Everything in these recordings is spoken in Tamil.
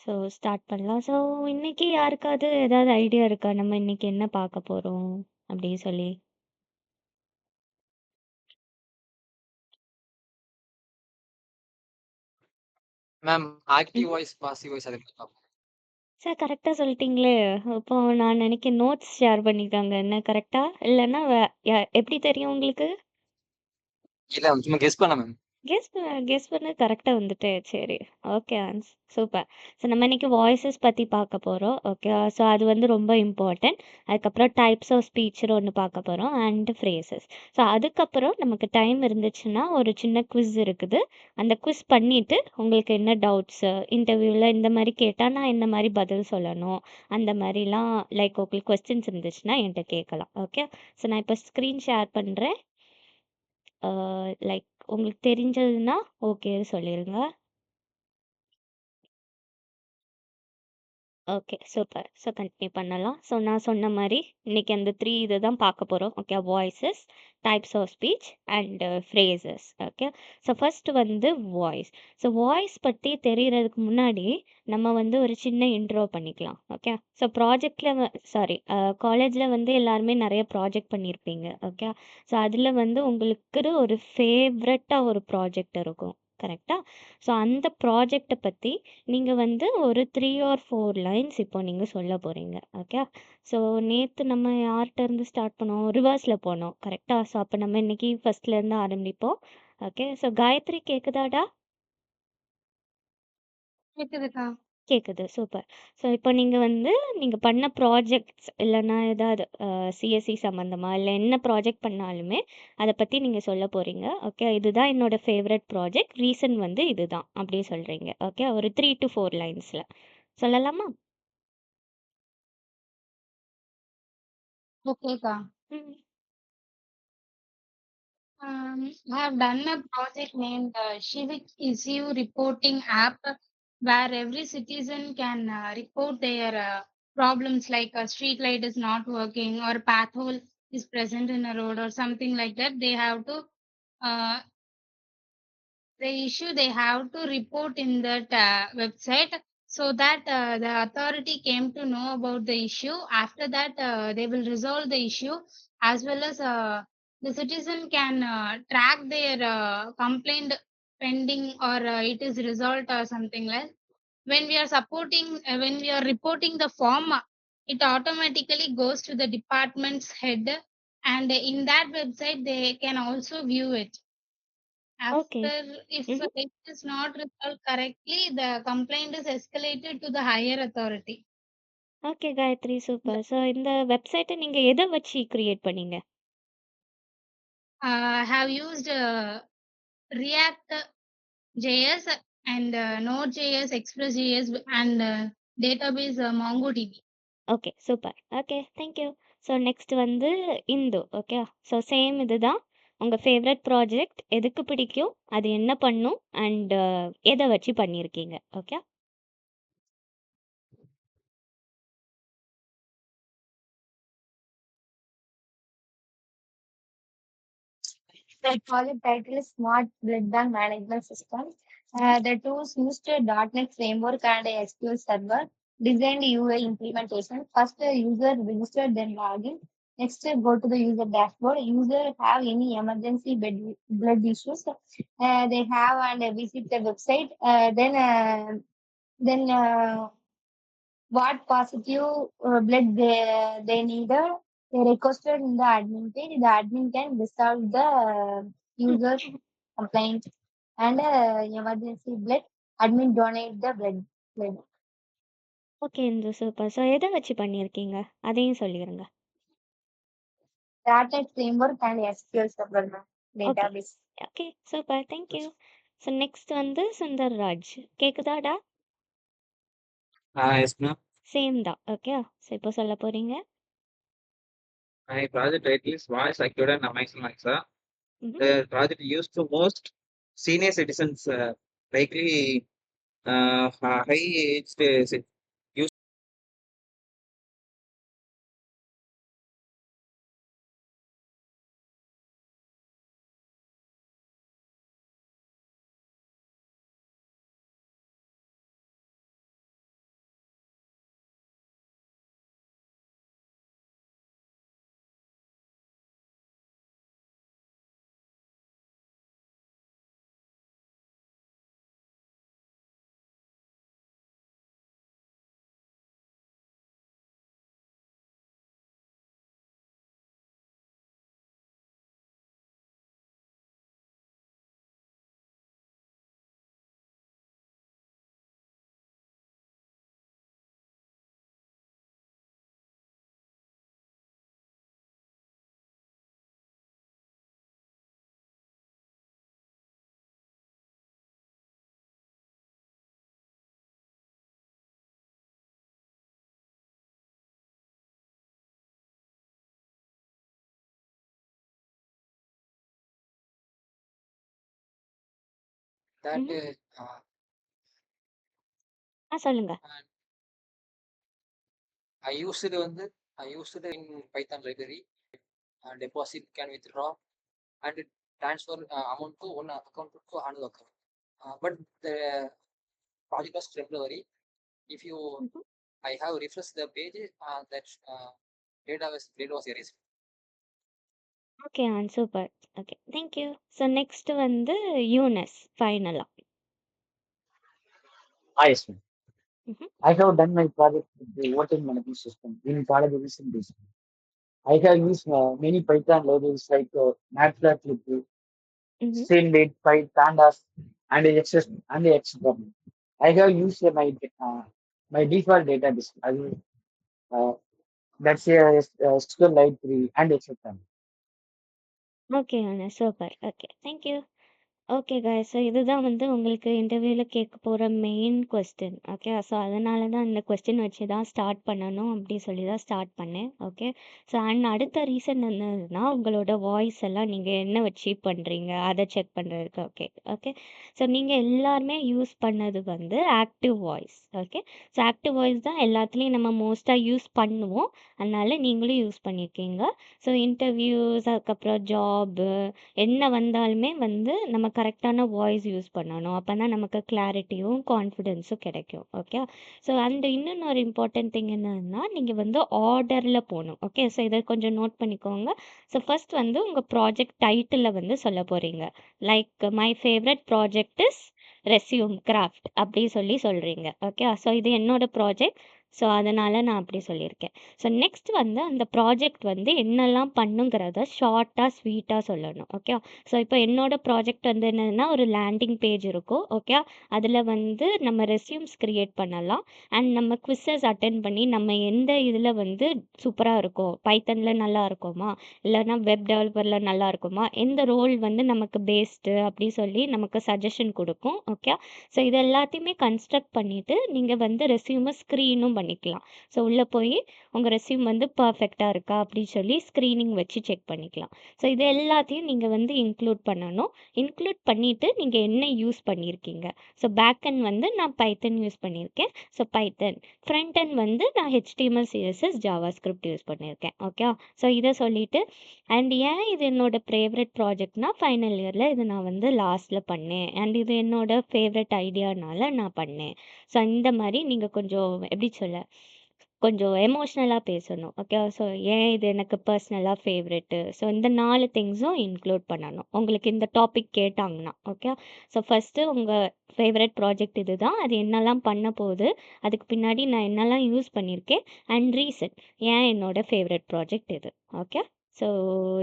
ஸோ ஸ்டார்ட் பண்ணலாம். ஸோ இன்னைக்கு யாருக்காவது ஏதாவது ஐடியா இருக்கா? நம்ம இன்னைக்கு என்ன பார்க்க போறோம்? அப்படி சொல்லி. மேம் ஆக்டிவ் ம்ஹ்ம். வாய்ஸ், பாசிவ் வாய்ஸ் அது எப்படி மேம்? சார் கரெக்ட்டா சொல்லிட்டீங்களே! அப்போ நான் நெனைக்கிறேன் நோட்ஸ் ஷேர் பண்ணியிருக்காங்க என்ன கரெக்ட்டா? இல்லன்னா எப்படி தெரியும் உங்களுக்கு? இல்ல சும்மா கெஸ் பண்ணேன் மேம். கெஸ் பண்ணது கரெக்ட்டா வந்துட்டு. சரி. ஓகே. சூப்பர். ஸோ நம்ம இன்னைக்கு வாய்ஸஸ் பத்தி பார்க்க போறோம். ஓகே. ஸோ அது வந்து ரொம்ப இம்பார்ட்டன்ட். அதுக்கப்புறம் டைப்ஸ் ஆஃப் ஸ்பீச்ன்னு ஒண்ணு பார்க்க போறோம். And phrases. ஸோ அதுக்கப்புறம் நமக்கு டைம் இருந்துச்சுன்னா, ஒரு சின்ன குவிஸ் இருக்குது. அந்த குவிஸ் பண்ணிட்டு, உங்களுக்கு என்ன டவுட்ஸு, இன்டர்வியூல இந்த மாரி கேட்டா, நான் இந்த மாரி பதில் சொல்லணும். அந்த மாரிலாம் லைக் உங்களுக்கு கொஸ்டின்ஸ் இருந்துச்சுன்னா என்ட்ட கேட்கலாம். ஓகே. ஸோ நான் இப்ப ஸ்க்ரீன் ஷேர் பண்றேன். அ லைக் உங்களுக்கு தெரிஞ்சதுன்னா ஓகே சொல்லிருங்க. ஓகே. சூப்பர். ஸோ கன்டின்யூ பண்ணலாம். ஸோ நான் சொன்ன மாரி இன்னைக்கு அந்த 3 இத தான் பார்க்க போறோம். Okay. Voices, types of speech and phrases. Okay. So first வந்து வாய்ஸ். ஸோ வாய்ஸ் பத்தி தெரியறதுக்கு முன்னாடி நம்ம வந்து ஒரு சின்ன இன்ட்ரோ பண்ணிக்கலாம். ஓகே. ஸோ ப்ராஜெக்ட்ல சாரி காலேஜ்ல வந்து எல்லாருமே நெறைய ப்ராஜெக்ட் பண்ணியிருப்பீங்க. ஓகே. ஸோ அதுல வந்து உங்களுக்கு ஒரு ஃபேவரட்டா ஒரு ப்ராஜெக்ட் இருக்கும். கரெக்ட்டா? ஸோ அந்த ப்ராஜெக்ட்ட பத்தி நீங்க வந்து ஒரு 3 ஆர் 4 லைன்ஸ் இப்போ நீங்க சொல்ல போறீங்க. ஓகே. ஸோ நேத்து நம்ம யார்ட்ட இருந்து ஸ்டார்ட் பண்ணோம்? ரிவர்ஸ்ல போனோம். கரெக்ட்டா? ஸோ அப்ப நம்ம இன்னைக்கு ஃபர்ஸ்ட்ல இருந்து ஆரம்பிப்போம். ஓகே. ஸோ காயத்ரி கேக்குதாடா? கேக்குதுக்கா. கேக்குது. சூப்பர். ஸோ இப்போ நீங்க வந்து நீங்க பண்ண ப்ராஜெக்ட்ஸ் இல்லன்னா ஏதாவது சிஎஸ்சி சம்மந்தமா இல்ல என்ன ப்ராஜெக்ட் பண்ணாலுமே, அத பத்தி நீங்க சொல்ல போறீங்க. ஓகே. இதுதான் என்னோட ஃபேவரைட் ப்ராஜெக்ட். ரீசன் வந்து இதுதான். அப்படி சொல்றீங்க. ஓகே. ஒரு 3 டூ 4 லைன்ஸ்ல. சொல்லலாமா? ஓகேக்கா. ம். I have done a project named Civic Issue Reporting App, where every citizen can report their problems like a street light is not working or path hole is present in a road or something like that. They have to uh, the issue they have to report in that website, so that the authority came to know about the issue. After that they will resolve the issue, as well as the citizen can track their complaint pending, or it is resolved or something like. When we are supporting when we are reporting the form, it automatically goes to the department's head, and in that website they can also view it. Okay. After, if ம்ஹ்ம். it is not resolved correctly, the complaint is escalated to the higher authority. Okay Gayathri The, super. So இந்த வெப்சைட்ட நீங்க எத வச்சு கிரியேட் பண்ணீங்க? I have used React JS and Node.js, Express.js, and database MongoDB. Okay super. Okay. Thank you. So next வந்து இந்து. ஓகே. ஸோ சேம் இதுதான். உங்க ஃபேவரைட் ப்ராஜெக்ட் எதுக்கு பிடிக்கும்? அது என்ன பண்ணும்? அண்ட் எத வச்சு பண்ணியிருக்கீங்க? Okay. The project title is Smart Blood Bank Management System. The tools used a .NET Framework and a SQL Server. Designed UI implementation. First, user registered, then login. Next, go to the user dashboard. User have any emergency blood issues. They have and visit the website. Then what positive blood they needed. They requested in the admin page. The admin can resolve the user complaint and emergency blood. Admin donate the blood. Okay Hindu super. So எத வச்சு பண்ணியிருக்கீங்க? அதையும் சொல்லிருங்க. Data framework and SQL Server okay. database. Okay. Super. Thank you. So next வந்து சுந்தர்ராஜ். கேக்குதாடா? Yes ma'am. சேம் தான். ஓகே. ஸோ இப்போ சொல்ல போறீங்க. My project title is Voice Acquired and Amazing Alexa. ம்ஹ்ம். The project used to most senior citizens, likely high-aged that ம்ஹ்ம். uh, சொல்லுங்க. and I used it in Python library. Deposit can withdraw and transfer amount to one account to another account. But the project was temporary. If you ம்ஹ்ம். I have refreshed the page, that data was erased. Okay. Super. Okay. Thank you. So next வந்து யூனஸ் ஃபைனலா. Yes, ma'am. ம்ஹ்ம். I have done my project with the voting management system in college recent days. I have used many Python libraries like Matplotlib, ம்ஹ்ம். Streamlit, Pandas, and etc. I have used my default database. Uh, that's a SQLite and etc. Okay super. Okay. Thank you. Okay guys. So இதுதான் வந்து உங்களுக்கு இன்டர்வியூவில் கேட்க போகிற மெயின் கொஸ்டின். ஓகே. ஸோ அதனால தான் இந்த கொஸ்டின் வச்சு தான் ஸ்டார்ட் பண்ணணும் அப்படி சொல்லி தான் ஸ்டார்ட் பண்ணேன். ஓகே. ஸோ அண்ட் அடுத்த ரீசன் என்னதுன்னா உங்களோட வாய்ஸ் எல்லாம் நீங்கள் என்ன வச்சு பண்ணுறீங்க அதை செக் பண்ணுறதுக்கு. ஓகே. ஓகே. ஸோ நீங்கள் எல்லாருமே யூஸ் பண்ணது வந்து active voice. Okay. So active voice தான் எல்லாத்துலேயும் நம்ம மோஸ்ட்டாக யூஸ் பண்ணுவோம். அதனால நீங்களும் யூஸ் பண்ணியிருக்கீங்க. ஸோ இன்டர்வியூஸ் அதுக்கப்புறம் ஜாபு என்ன வந்தாலுமே வந்து நம்ம கரெக்டான வாய்ஸ் யூஸ் பண்ணணும். அப்போ தான் நமக்கு கிளாரிட்டியும் கான்ஃபிடென்ஸும் கிடைக்கும். ஓகே. ஸோ அண்ட் இன்னொன்று ஒரு இம்பார்ட்டன்ட் திங் என்னன்னா நீங்கள் வந்து ஆர்டரில் போகணும். ஓகே. ஸோ இதை கொஞ்சம் நோட் பண்ணிக்கோங்க. ஸோ ஃபர்ஸ்ட் வந்து உங்கள் ப்ராஜெக்ட் டைட்டிலில் வந்து சொல்ல போகிறீங்க. Like my favourite project is resume craft அப்படி சொல்லி சொல்கிறீங்க. ஓகே. ஸோ இது என்னோட ப்ராஜெக்ட். ஸோ அதனால் நான் அப்படி சொல்லியிருக்கேன். ஸோ நெக்ஸ்ட் வந்து அந்த ப்ராஜெக்ட் வந்து என்னெல்லாம் பண்ணுங்கிறத ஷார்ட்டாக ஸ்வீட்டாக சொல்லணும். ஓகே. ஸோ இப்போ என்னோட ப்ராஜெக்ட் வந்து என்னதுன்னா ஒரு லேண்டிங் பேஜ் இருக்கும். ஓகே. அதில் வந்து நம்ம ரெஸ்யூம்ஸ் கிரியேட் பண்ணலாம். அண்ட் நம்ம குவிஸஸ் அட்டென்ட் பண்ணி நம்ம எந்த இதில் வந்து சூப்பராக இருக்கும், பைத்தனில் நல்லா இருக்குமா இல்லைன்னா வெப் டெவலப்பரில் நல்லா இருக்குமா, எந்த ரோல் வந்து நமக்கு பேஸ்டு அப்படி சொல்லி நமக்கு சஜஷன் கொடுக்கும். ஓகே. ஸோ இது எல்லாத்தையுமே கன்ஸ்ட்ரக்ட் பண்ணிவிட்டு நீங்கள் வந்து ரெஸ்யூமை ஸ்க்ரீனும் பண்ணிக்கலாம். ஸோ உள்ளே போய் உங்கள் ரெஸ்யூம் வந்து பர்ஃபெக்டாக இருக்கா அப்படின்னு சொல்லி ஸ்க்ரீனிங் வச்சு செக் பண்ணிக்கலாம். ஸோ இது எல்லாத்தையும் நீங்கள் வந்து இன்க்ளூட் பண்ணணும். இன்க்ளூட் பண்ணிவிட்டு நீங்கள் என்ன யூஸ் பண்ணியிருக்கீங்க. ஸோ பேக் எண்ட் வந்து நான் பைத்தன் யூஸ் பண்ணியிருக்கேன். ஸோ பைத்தன். ஃப்ரண்ட் எண்ட் வந்து நான் HTML CSS Java script use பண்ணியிருக்கேன். ஓகே. ஸோ இதை சொல்லிவிட்டு அண்ட் ஏன் இது என்னோட ஃபேவரட் ப்ராஜெக்ட்னா ஃபைனல் இயரில் இது நான் வந்து லாஸ்ட்டில் பண்ணேன் அண்ட் இது என்னோட ஃபேவரட் ஐடியானால நான் பண்ணேன். ஸோ இந்த மாதிரி நீங்கள் கொஞ்சம் எப்படி சொல்ல கொஞ்சம் எமோஷ்னலாக பேசணும். ஓகே. ஸோ ஏன் இது எனக்கு பர்சனலாக ஃபேவரெட்டு. ஸோ இந்த 4 திங்ஸும் இன்க்ளூட் பண்ணணும் உங்களுக்கு இந்த டாபிக் கேட்டாங்கன்னா. ஓகே. ஸோ ஃபஸ்ட்டு உங்கள் ஃபேவரட் ப்ராஜெக்ட் இது தான், அது என்னெல்லாம் பண்ண போகுது, அதுக்கு பின்னாடி நான் என்னெல்லாம் யூஸ் பண்ணியிருக்கேன் அண்ட் ரீசன் ஏன் என்னோட ஃபேவரட் ப்ராஜெக்ட் இது. ஓகே. ஸோ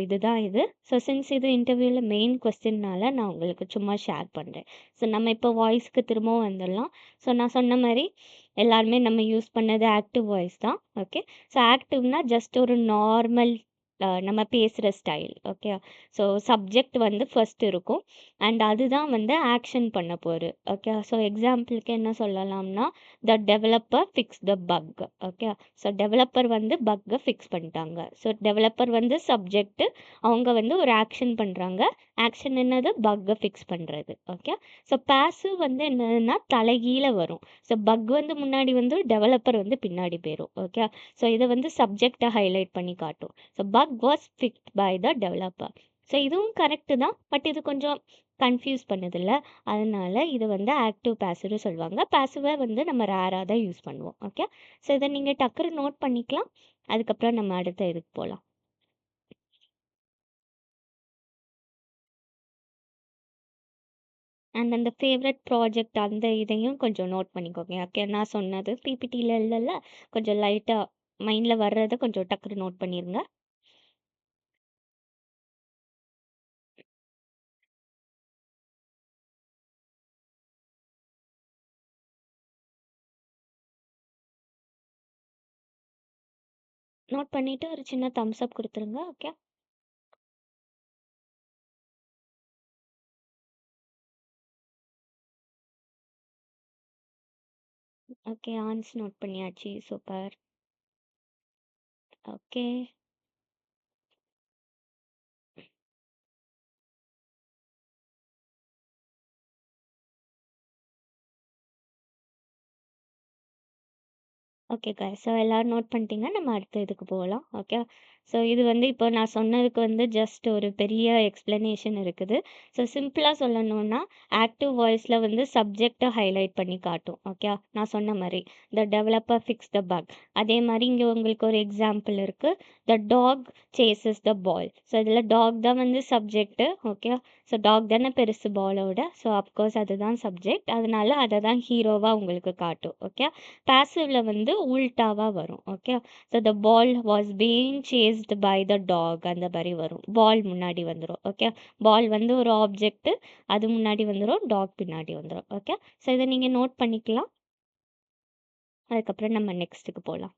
இதுதான் இது. ஸோ சின்ஸ் இது இன்டர்வியூவில் மெயின் கொஸ்டின்னால நான் உங்களுக்கு சும்மா ஷேர் பண்ணுறேன். ஸோ நம்ம இப்போ வாய்ஸ்க்கு திரும்பவும் வந்துடலாம். ஸோ நான் சொன்ன மாதிரி எல்லாருமே நம்ம யூஸ் பண்ணது ஆக்டிவ் வாய்ஸ் தான். ஓகே. ஸோ ஆக்டிவ்னா ஜஸ்ட் ஒரு நார்மல் நம்ம பேசுகிற ஸ்டைல். ஓகே. ஸோ சப்ஜெக்ட் வந்து ஃபர்ஸ்ட் இருக்கும் அண்ட் அதுதான் வந்து ஆக்ஷன் பண்ண போகுது. ஓகே. ஸோ எக்ஸாம்பிளுக்கு என்ன சொல்லலாம்னா the developer fix the buck. Okay. So developer வந்து பக்கை ஃபிக்ஸ் பண்ணிட்டாங்க. ஸோ டெவலப்பர் வந்து சப்ஜெக்ட், அவங்க வந்து ஒரு ஆக்ஷன் பண்ணுறாங்க. ஆக்ஷன் என்னது, பக்கை ஃபிக்ஸ் பண்ணுறது. ஓகே. ஸோ பாசிவ் வந்து என்னதுன்னா தலைகீழ வரும். ஸோ பக் வந்து முன்னாடி வந்து டெவலப்பர் வந்து பின்னாடி போயிடும். ஓகே. ஸோ இதை வந்து சப்ஜெக்டை ஹைலைட் பண்ணி காட்டும். So bug was fixed by the developer. So இதுவும் கரெக்டு தான், பட் இது கொஞ்சம் கன்ஃபியூஸ் பண்ணுதில்ல, அதனால இது வந்து ஆக்டிவ் பாசிவ்னு சொல்லுவாங்க. பாசிவை வந்து நம்ம ரேராக தான் யூஸ் பண்ணுவோம். ஓகே. ஸோ இதை நீங்கள் டக்குன்னு நோட் பண்ணிக்கலாம். அதுக்கப்புறம் நம்ம அடுத்த இதுக்கு போகலாம். அண்ட் அந்த ஃபேவரட் ப்ராஜெக்ட் அந்த இதையும் கொஞ்சம் நோட் பண்ணிக்கோங்க. ஓகே. நான் சொன்னது பிபிடியில் இல்லைல்ல, கொஞ்சம் லைட்டாக மைண்டில் வர்றதை கொஞ்சம் டக்குன்னு நோட் பண்ணிடுங்க. நோட் பண்ணிவிட்டு ஒரு சின்ன தம்ஸ் அப் கொடுத்துருங்க. ஓகே. ஓகே. ஆன்ஸ் நோட் பண்ணியாச்சு. Super. Okay. Okay guys. So எல்லாரும் நோட் பண்ணிட்டீங்க. நம்ம அடுத்த இதுக்கு போகலாம். ஓகே. ஸோ இது வந்து இப்போ நான் சொன்னதுக்கு வந்து ஜஸ்ட் ஒரு பெரிய எக்ஸ்ப்ளனேஷன் இருக்குது. ஸோ சிம்பிளாக சொல்லணும்னா ஆக்டிவ் வாய்ஸில் வந்து சப்ஜெக்டை ஹைலைட் பண்ணி காட்டும். ஓகே. நான் சொன்ன மாதிரி the developer fix the buck. அதே மாதிரி இங்கே உங்களுக்கு ஒரு எக்ஸாம்பிள் இருக்குது. த டாக் சேசஸ் த பால். ஸோ இதில் டாக் தான் வந்து சப்ஜெக்ட்டு. ஓகே. ஸோ டாக் தானே பெருசு பாலோட. ஸோ அப்கோர்ஸ் அதுதான் சப்ஜெக்ட். அதனால அதை தான் ஹீரோவாக உங்களுக்கு காட்டும். ஓகே. பாசிவ்ல வந்து உல்டாவா வரும். Okay. So the ball was being chased by the dog அந்த மாதிரி வரும். பால் முன்னாடி வந்துடும். ஓகே. பால் வந்து ஒரு ஆப்ஜெக்ட், அது முன்னாடி வந்துடும், டாக் பின்னாடி வந்துடும். ஓகே. ஸோ இதை நீங்கள் நோட் பண்ணிக்கலாம். அதுக்கப்புறம் நம்ம நெக்ஸ்ட்டுக்கு போகலாம்.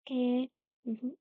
ஓகே. ம்.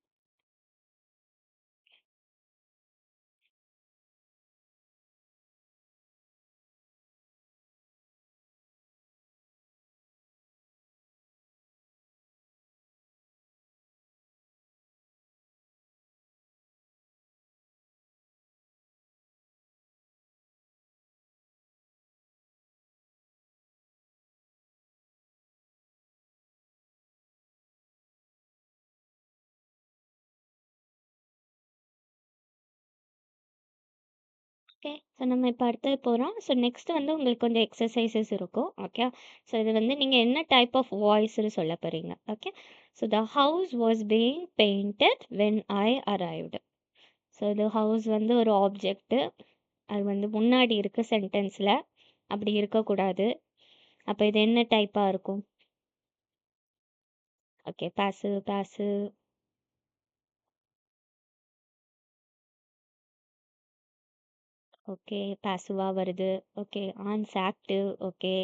ஓகே. ஸோ நம்ம இப்போ அடுத்தது போகிறோம். ஸோ நெக்ஸ்ட் வந்து உங்களுக்கு கொஞ்சம் எக்ஸசைசஸ் இருக்கும். ஓகே. ஸோ இது வந்து நீங்கள் என்ன டைப் ஆஃப் வாய்ஸ்னு சொல்ல போகிறீங்க. Okay. So the house was being painted when I arrived. So இது ஹவுஸ் வந்து ஒரு ஆப்ஜெக்ட்டு, அது வந்து முன்னாடி இருக்கு சென்டென்ஸில், அப்படி இருக்கக்கூடாது. அப்போ இது என்ன டைப்பாக இருக்கும்? ஓகே. Passive passive. ஓகே. பாசிவாக வருது. ஓகே. ஆன்ஸ் ஆக்டிவ். ஓகே.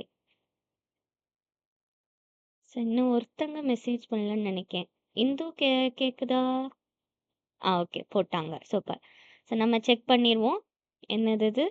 ஸோ இன்னும் ஒருத்தங்க மெசேஜ் பண்ணலன்னு நினைக்கேன். இந்து கேட்குதா? ஓகே. போட்டாங்க. சூப்பர். ஸோ நம்ம செக் பண்ணிடுவோம். என்னது இது?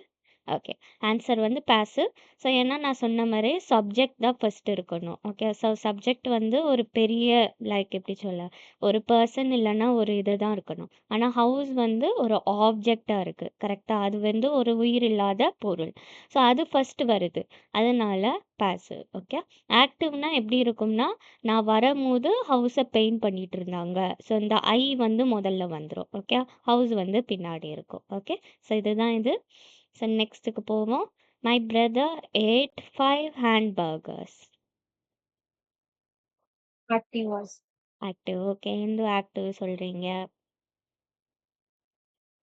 ஓகே. ஆன்சர் வந்து பாசிவ். ஸோ ஏன்னா நான் சொன்ன மாதிரி சப்ஜெக்ட் தான் ஃபர்ஸ்ட் இருக்கணும். ஓகே. ஸோ சப்ஜெக்ட் வந்து ஒரு பெரிய லைக் எப்படி சொல்ல, ஒரு பர்சன் இல்லைன்னா ஒரு இது தான் இருக்கணும். ஆனால் ஹவுஸ் வந்து ஒரு ஆப்ஜெக்டாக இருக்குது. கரெக்டாக? அது வந்து ஒரு உயிர் இல்லாத பொருள். ஸோ அது ஃபர்ஸ்ட் வருது. அதனால பாசிவ். ஓகே. ஆக்டிவ்னா எப்படி இருக்கும்னா, நான் வரும்போது ஹவுஸை பெயிண்ட் பண்ணிட்டு இருந்தாங்க. ஸோ இந்த ஐ வந்து முதல்ல வந்துடும். ஓகே. ஹவுஸ் வந்து பின்னாடி இருக்கும். ஓகே. ஸோ இதுதான் இது. ஸோ நெக்ஸ்ட்டுக்கு போவோம். My brother ate 5 hamburgers. Active voice. Active. Okay. Indhu active சொல்கிறீங்க.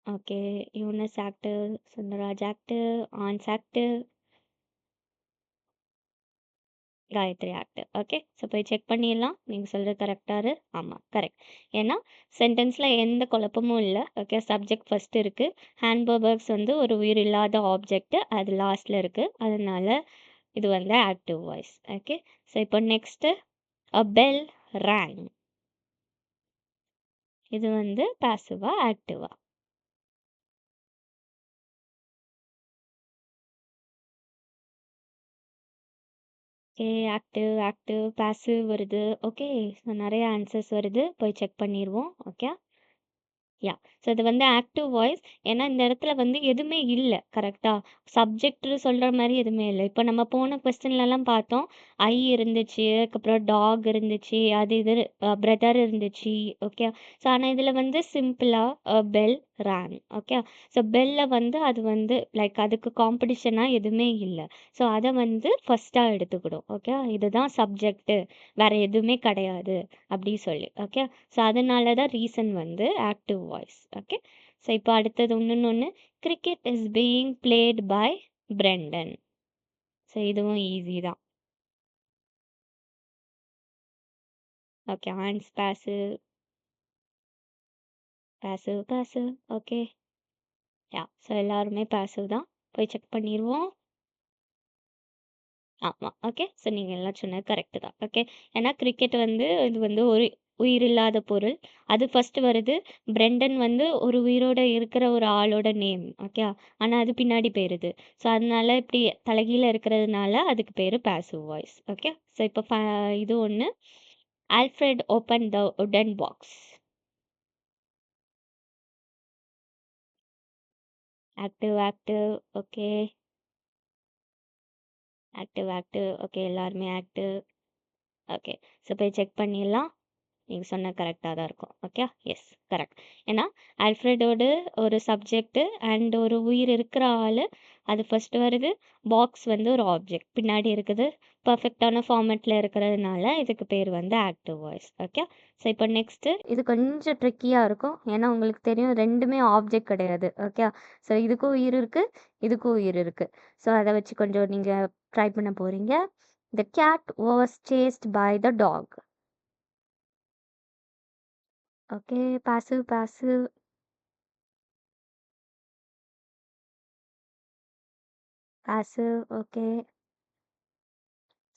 Okay. Yunus active, Sundaraj active, ஆன்ஸ் active, Gayathri active. Okay. So போய் செக் பண்ணிடலாம். நீங்கள் சொல்கிறது கரெக்டாக ஆமாம் கரெக்ட். ஏன்னா சென்டென்ஸில் எந்த குழப்பமும் இல்லை. ஓகே. சப்ஜெக்ட் ஃபஸ்ட்டு இருக்குது. ஹேண்ட்பர்கர்ஸ் வந்து ஒரு உயிர் இல்லாத ஆப்ஜெக்ட், அது லாஸ்ட்டில் இருக்குது. அதனால இது வந்து ஆக்டிவ் வாய்ஸ். ஓகே. ஸோ இப்போ நெக்ஸ்ட்டு அ பெல் ரேங். இது வந்து பாசிவா ஆக்டிவா? ஓகே. ஆக்டிவ் ஆக்டிவ் பாசிவ் வருது. ஓகே. ஸோ நிறைய ஆன்சர்ஸ் வருது. போய் செக் பண்ணிடுவோம். ஓகே. யா. ஸோ இது வந்து ஆக்டிவ் வாய்ஸ். ஏன்னா இந்த இடத்துல வந்து எதுவுமே இல்லை. கரெக்டாக சப்ஜெக்ட் சொல்கிற மாதிரி எதுவுமே இல்லை. இப்போ நம்ம போன கொஸ்டின்லலாம் பார்த்தோம், ஐ இருந்துச்சு, அதுக்கப்புறம் டாக் இருந்துச்சு, அது இது பிரதர் இருந்துச்சு. ஓகே. ஸோ ஆனால் இதில் வந்து சிம்பிளாக பெல் ரேங். ஓகே. ஸோ பெல்ல வந்து அது வந்து லைக் அதுக்கு காம்படிஷனாக எதுவுமே இல்லை. ஸோ அதை வந்து ஃபஸ்ட்டாக எடுத்துக்கிடும். ஓகே. இதுதான் சப்ஜெக்ட்டு, வேறு எதுவுமே கிடையாது அப்படி சொல்லி. ஓகே. ஸோ அதனால தான் ரீசன் வந்து ஆக்டிவ் வாய்ஸ். ஓகே. ஸோ இப்போ அடுத்தது இன்னொன்று, cricket is being played by Brendan. So இதுவும் ஈஸி தான். ஓகே. ஆன்ஸ் passive passive passive. Okay. Yeah. So எல்லாருமே பாசிவ் தான். போய் செக் பண்ணிடுவோம். ஆமாம். ஓகே. ஸோ நீங்கள் எல்லாம் சொன்னது கரெக்டு தான். ஓகே. ஏன்னா கிரிக்கெட் வந்து இது வந்து ஒரு உயிரில்லாத பொருள். அது ஃபர்ஸ்ட் வருது. பிரெண்டன் வந்து ஒரு உயிரோட இருக்கிற ஒரு ஆளோட நேம். ஓகே. ஆனால் அது பின்னாடி போயிருது. ஸோ அதனால இப்படி தலைகீழ இருக்கிறதுனால அதுக்கு பேர் பாசிவ் வாய்ஸ். ஓகே. ஸோ இப்போ இது ஒன்று, ஆல்ஃப்ரெட் ஓப்பன் த உடன் box. Active active okay active okay எல்லாருமே ஆக்டிவ் ஓகே. ஸோ போய் செக் பண்ணிடலாம். நீங்கள் சொன்ன கரெக்டாக தான் இருக்கும். Okay yes correct. ஏன்னா ஆல்ஃப்ரெடோடு ஒரு சப்ஜெக்ட் அண்ட் ஒரு உயிர் இருக்கிற ஆள், அது ஃபர்ஸ்ட் வருது. பாக்ஸ் வந்து ஒரு ஆப்ஜெக்ட் பின்னாடி இருக்குது. பர்ஃபெக்டான ஃபார்மேட்டில் இருக்கிறதுனால இதுக்கு பேர் வந்து ஆக்டிவ் வாய்ஸ். ஓகே. ஸோ இப்போ நெக்ஸ்ட்டு இது கொஞ்சம் ட்ரிக்கியாக இருக்கும். ஏன்னா உங்களுக்கு தெரியும் ரெண்டுமே ஆப்ஜெக்ட் கிடையாது. ஓகே. ஸோ இதுக்கும் உயிர் இருக்குது, இதுக்கும் உயிர் இருக்குது. ஸோ அதை வச்சு கொஞ்சம் நீங்கள் ட்ரை பண்ண போகிறீங்க. The cat was chased by the dog. Okay, passive, passive. Passive, okay.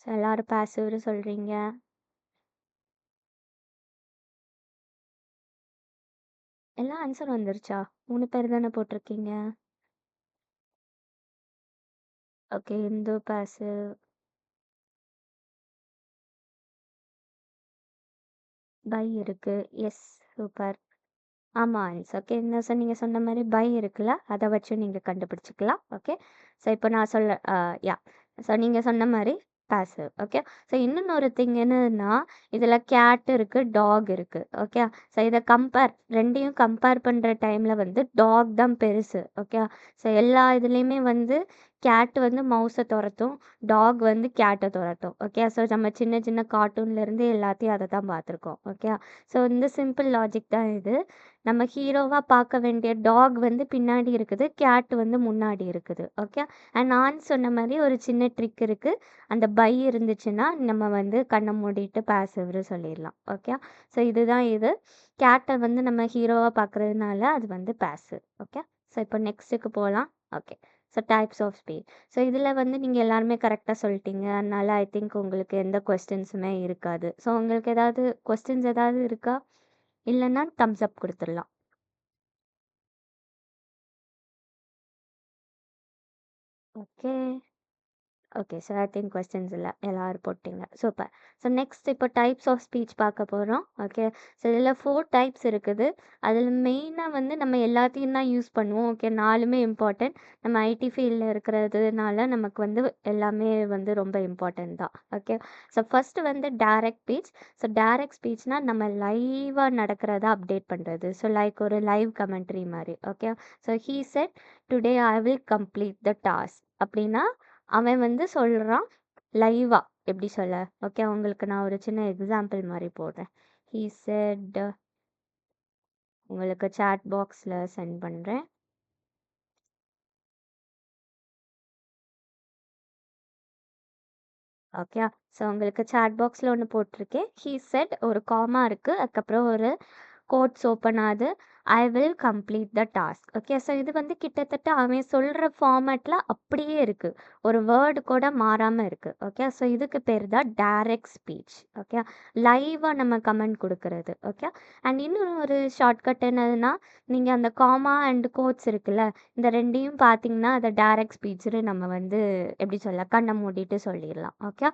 So எல்லாரும் பாசிவ்னு சொல்கிறீங்க. எல்லா ஆன்சர் வந்துருச்சா? 3 பேர் தானே போட்டிருக்கீங்க. Okay, Indu passive. பை இருக்கு. Yes super. ஆமாம் ஆன்சர். ஓகே என்ன சார் நீங்கள் சொன்ன மாதிரி பை இருக்குல்ல, அதை வச்சு நீங்கள் கண்டுபிடிச்சிக்கலாம். ஓகே. ஸோ இப்போ நான் சொல்ல யா ஸோ நீங்கள் சொன்ன மாதிரி பாசிவ். ஓகே. ஸோ இன்னொன்று திங் என்னன்னா, இதில் கேட் இருக்குது, டாக் இருக்குது. ஓகே. ஸோ இதை ரெண்டையும் கம்பேர் பண்ணுற டைமில் வந்து டாக் தான் பெருசு. ஓகே. ஸோ எல்லா இதுலேயுமே வந்து கேட் வந்து மவுஸை துரத்தும், டாக் வந்து கேட்டை துரத்தும். ஓகே. ஸோ நம்ம சின்ன சின்ன கார்ட்டூன்லேருந்து எல்லாத்தையும் அதை தான் பார்த்துருக்கோம். ஓகே. ஸோ இந்த சிம்பிள் லாஜிக் தான் இது. நம்ம ஹீரோவாக பார்க்க வேண்டிய டாக் வந்து பின்னாடி இருக்குது, கேட் வந்து முன்னாடி இருக்குது. ஓகே. அண்ட் நான் சொன்ன மாதிரி ஒரு சின்ன ட்ரிக் இருக்குது. அந்த பை இருந்துச்சுன்னா நம்ம வந்து கண்ணை மூடிட்டு பாசிவ்னு சொல்லிடலாம். ஓகே. ஸோ இதுதான் இது. கேட்டை வந்து நம்ம ஹீரோவாக பார்க்குறதுனால அது வந்து பாசிவ். ஓகே. ஸோ இப்போ நெக்ஸ்ட்டுக்கு போகலாம். Okay. So types of speech. So இதில் வந்து நீங்கள் எல்லாருமே கரெக்டாக சொல்லிட்டீங்க. அதனால ஐ திங்க் உங்களுக்கு எந்த கொஸ்டின்ஸுமே இருக்காது. ஸோ உங்களுக்கு ஏதாவது கொஸ்டின்ஸ் ஏதாவது இருக்கா? இல்லைன்னா தம்ஸ் அப் கொடுத்துடலாம். Okay. Okay. So I think questions இல்லை, எல்லாரும் போட்டிங்க. சூப்பர். ஸோ நெக்ஸ்ட் இப்போ டைப்ஸ் ஆஃப் ஸ்பீச் பார்க்க போகிறோம். ஓகே. ஸோ இதில் 4 டைப்ஸ் இருக்குது. அதில் மெயினாக வந்து நம்ம எல்லாத்தையும் தான் யூஸ் பண்ணுவோம். ஓகே. 4மே இம்பார்ட்டன்ட். நம்ம ஐடி ஃபீல்டில் இருக்கிறதுனால நமக்கு வந்து எல்லாமே வந்து ரொம்ப இம்பார்ட்டன்ட் தான். ஓகே. ஸோ ஃபஸ்ட்டு வந்து டைரக்ட் ஸ்பீச். ஸோ டைரக்ட் ஸ்பீச்னால் நம்ம லைவாக நடக்கிறத அப்டேட் பண்ணுறது. ஸோ லைக் ஒரு லைவ் கமெண்ட்ரி மாதிரி. Okay. So he set today I will complete the task அப்படின்னா அவன் வந்து சொல்கிறான் லைவா. எப்படி சொல்ல? ஓகே. உங்களுக்கு நான் ஒரு சின்ன எக்ஸாம்பிள் மாதிரி போடுறேன். ஹீ செட், உங்களுக்கு சாட் பாக்ஸில் சென்ட் பண்ணுறேன். ஓகே. ஸோ உங்களுக்கு சாட் பாக்ஸில் ஒன்று போட்டிருக்கேன். ஹீ செட் ஒரு காமா இருக்குது, அதுக்கப்புறம் ஒரு கோட்ஸ் ஓப்பன் ஆகுது. ஐ will complete the task. Okay. So இது வந்து கிட்டத்தட்ட அவன் சொல்கிற ஃபார்மேட்டில் அப்படியே இருக்குது, ஒரு வேர்டு கூட மாறாமல் இருக்குது. ஓகே. ஸோ இதுக்கு பேர் தான் டைரக்ட் ஸ்பீச். ஓகே. லைவாக நம்ம கமெண்ட் கொடுக்கறது. ஓகே. அண்ட் இன்னொரு ஒரு ஷார்ட்கட் என்னதுன்னா, நீங்கள் அந்த காமா அண்ட் கோட்ஸ் இருக்குல்ல, இந்த ரெண்டையும் பார்த்தீங்கன்னா அதை டைரக்ட் ஸ்பீச்சுன்னு நம்ம வந்து எப்படி சொல்ல, கண்ணை மூடிட்டு சொல்லிடலாம். ஓகே.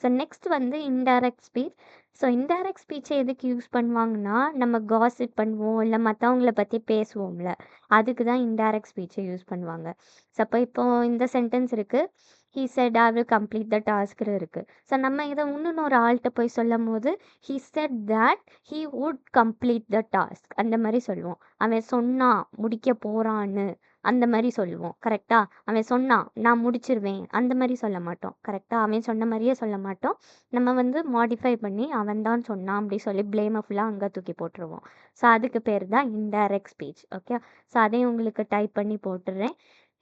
ஸோ நெக்ஸ்ட் வந்து இன்டைரக்ட் ஸ்பீச். ஸோ இன்டைரக்ட் ஸ்பீச்சை எதுக்கு யூஸ் பண்ணுவாங்கன்னா, நம்ம காசிப் பண்ணுவோம், இல்லை மற்றவங்கள பற்றி பேசுவோம்ல, அதுக்கு தான் இன்டைரக்ட் ஸ்பீச்சை யூஸ் பண்ணுவாங்க. ஸோ அப்போ இப்போ இந்த சென்டென்ஸ் இருக்குது, he said I will complete the டாஸ்க்னு இருக்குது. ஸோ நம்ம இதை இன்னொரு ஆள்கிட்ட போய் சொல்லும் போது he said that he would complete the task அந்த மாதிரி சொல்லுவோம். அவன் சொன்னான் முடிக்க போகிறான்னு அந்த மாதிரி சொல்லுவோம். கரெக்டாக? அவன் சொன்னான் நான் முடிச்சிருவேன் அந்த மாதிரி சொல்ல மாட்டோம். கரெக்டாக? அவன் சொன்ன மாதிரியே சொல்ல மாட்டோம். நம்ம வந்து மாடிஃபை பண்ணி அவன் தான் சொன்னான் அப்படி சொல்லி ப்ளேமை ஃபுல்லாக அங்கே தூக்கி போட்டுருவோம். ஸோ அதுக்கு பேர் தான் இன்டைரக்ட் ஸ்பீச். ஓகே. ஸோ அதையும் உங்களுக்கு டைப் பண்ணி போட்டுடுறேன்.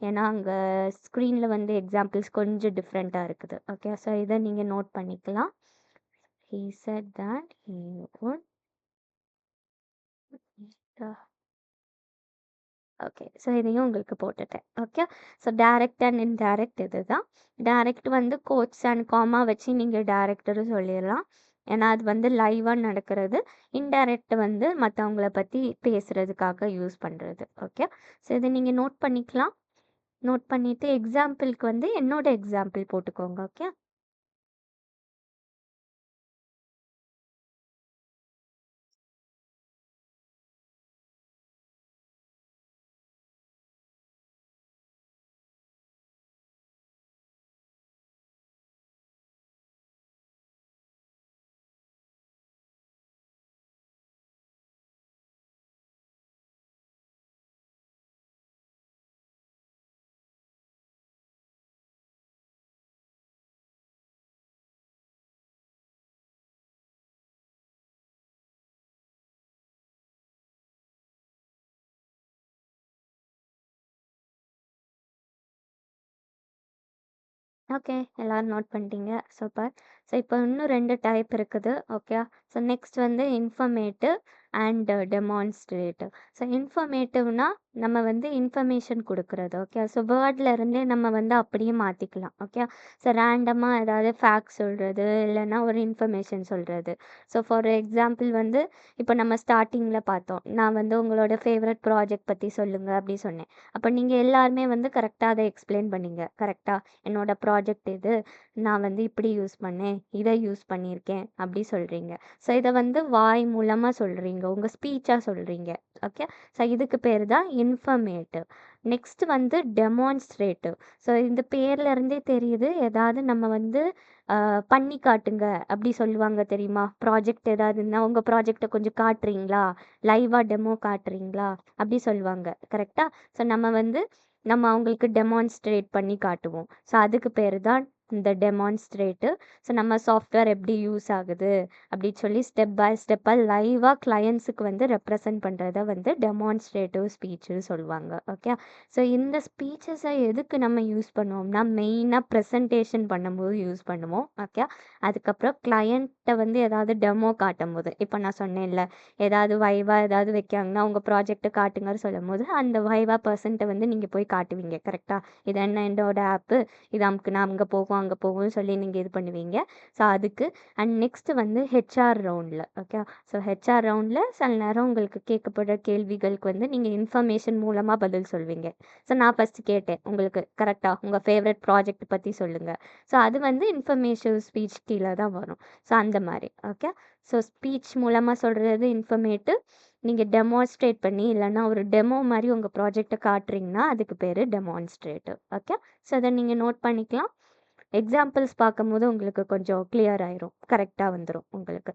ஏன்னா அங்கே ஸ்க்ரீனில் வந்து எக்ஸாம்பிள்ஸ் கொஞ்சம் டிஃப்ரெண்ட்டாக இருக்குது. ஓகே. ஸோ இதை நீங்கள் நோட் பண்ணிக்கலாம். He said that he would. Okay. So இதையும் உங்களுக்கு போட்டுட்டேன். Okay. So direct and indirect இது தான். டைரக்ட் வந்து கோட்ஸ் அண்ட் காமா வச்சு நீங்கள் டைரக்டரும் சொல்லிடலாம், ஏன்னா அது வந்து லைவாக நடக்கிறது. இன்டைரக்ட் வந்து மற்றவங்கள பற்றி பேசுகிறதுக்காக யூஸ் பண்ணுறது. ஓகே. ஸோ இதை நீங்கள் நோட் பண்ணிக்கலாம். நோட் பண்ணிவிட்டு எக்ஸாம்பிளுக்கு வந்து என்னோட எக்ஸாம்பிள் போட்டுக்கோங்க. ஓகே. ஓகே. எல்லாரும் நோட் பண்ணிட்டீங்க. சூப்பர். ஸோ இப்போ இன்னும் 2 டைப் இருக்குது. ஓகே. ஸோ நெக்ஸ்ட் வந்து இன்ஃபர்மேட்டிவ் அண்ட் டெமான்ஸ்ட்ரேட்டிவ். ஸோ இன்ஃபர்மேட்டிவ்னா நம்ம வந்து இன்ஃபர்மேஷன் குடுக்குறது. ஓகே. ஸோ வேர்ட்ல இருந்தே நம்ம வந்து அப்படியே மாத்திக்கலாம். ஓகே. ஸோ ரேண்டமா ஏதாவது ஃபேக்ட் சொல்றது, இல்லன்னா ஒரு இன்ஃபர்மேஷன் சொல்றது. ஸோ ஃபார் எக்ஸாம்பிள் வந்து இப்போ நம்ம ஸ்டார்ட்டிங்ல பார்த்தோம். நான் வந்து உங்களோட ஃபேவரட் ப்ராஜெக்ட் பத்தி சொல்லுங்க அப்படி சொன்னேன். அப்ப நீங்க எல்லாருமே வந்து கரெக்ட்டா அத எக்ஸ்பிளைன் பண்ணீங்க. கரெக்ட்டா? என்னோட ப்ராஜெக்ட் இது. நான் வந்து இப்படி யூஸ் பண்ணேன். இத யூஸ் பண்ணியிருக்கேன். அப்படி சொல்றீங்க. ஸோ இத வந்து வாய் மூலமா சொல்றீங்க. உங்க ஸ்பீச்சா சொல்றீங்க. ஓகே. ஸோ இதுக்கு பேரு தான் இன்ஃபர்மேட்டிவ். நெக்ஸ்ட் வந்து டெமான்ஸ்ட்ரேட்டிவ். ஸோ இந்த பேர்ல இருந்தே தெரியுது. ஏதாவது நம்ம வந்து பண்ணி காட்டுங்க அப்படி சொல்லுவாங்க தெரியுமா? ப்ராஜெக்ட் ஏதாவதுன்னா, உங்க ப்ராஜெக்ட்ட கொஞ்சம் காட்டுறீங்களா? லைவா டெமோ காட்டுறீங்களா? அப்படி சொல்லுவாங்க. கரெக்ட்டா? ஸோ நம்ம அவங்களுக்கு டெமான்ஸ்ட்ரேட் பண்ணி காட்டுவோம். ஸோ அதுக்கு பேரு தான் இந்த டெமான்ஸ்ட்ரேட்டிவ். ஸோ நம்ம சாஃப்ட்வேர் எப்படி யூஸ் ஆகுது அப்படின்னு சொல்லி ஸ்டெப் பை ஸ்டெப்பா லைவா கிளையண்ட்ஸுக்கு வந்து ரெப்ரசன்ட் பண்றத வந்து டெமான்ஸ்ட்ரேட்டிவ் ஸ்பீச்னு சொல்லுவாங்க. ஓகே. ஸோ இந்த ஸ்பீச்சஸை எதுக்கு நம்ம யூஸ் பண்ணுவோம்னா, மெயினாக ப்ரெசன்டேஷன் பண்ணும்போது யூஸ் பண்ணுவோம். ஓகே. அதுக்கப்புறம் கிளையண்ட்டை வந்து ஏதாவது டெமோ காட்டும்போது, இப்போ நான் சொன்னேன்ல, ஏதாவது வைவா ஏதாவது வைக்காங்கன்னா உங்கள் ப்ராஜெக்ட்டை காட்டுங்கன்னு சொல்லும்போது, அந்த வைவா பர்சன்ட்டை வந்து நீங்கள் போய் காட்டுவீங்க. கரெக்டாக? இது என்ன என்னோட ஆப்பு, இது நான் அங்கே போகும் அங்கே போகும்னு சொல்லி நீங்கள் இது பண்ணுவீங்க. ஸோ அதுக்கு அண்ட் நெக்ஸ்ட் வந்து ஹெச்ஆர் ரவுண்டில். ஓகே. ஸோ ஹெச்ஆர் ரவுண்டில் சில நேரம் உங்களுக்கு கேட்கப்படுற கேள்விகளுக்கு வந்து நீங்கள் இன்ஃபர்மேஷன் மூலமாக பதில் சொல்வீங்க. ஸோ நான் ஃபஸ்ட்டு கேட்டேன் உங்களுக்கு, கரெக்டாக உங்கள் ஃபேவரட் ப்ராஜெக்ட் பற்றி சொல்லுங்கள். ஸோ அது வந்து இன்ஃபர்மேட்டிவ் ஸ்பீச் கீழே தான் வரும். ஸோ அந்த மாதிரி. ஓகே. ஸோ ஸ்பீச் மூலமாக சொல்கிறது இன்ஃபர்மேட்டிவ். நீங்கள் டெமான்ஸ்ட்ரேட் பண்ணி இல்லைன்னா ஒரு டெமோ மாதிரி உங்கள் ப்ராஜெக்டை காட்டுறீங்கன்னா அதுக்கு பேர் டெமான்ஸ்ட்ரேட்டிவ். ஓகே. ஸோ அதை நீங்கள் நோட் பண்ணிக்கலாம். எக்ஸாம்பிள்ஸ் பார்க்கும்போது உங்களுக்கு கொஞ்சம் கிளியர் ஆயிரும். கரெக்டாக வந்துடும் உங்களுக்கு.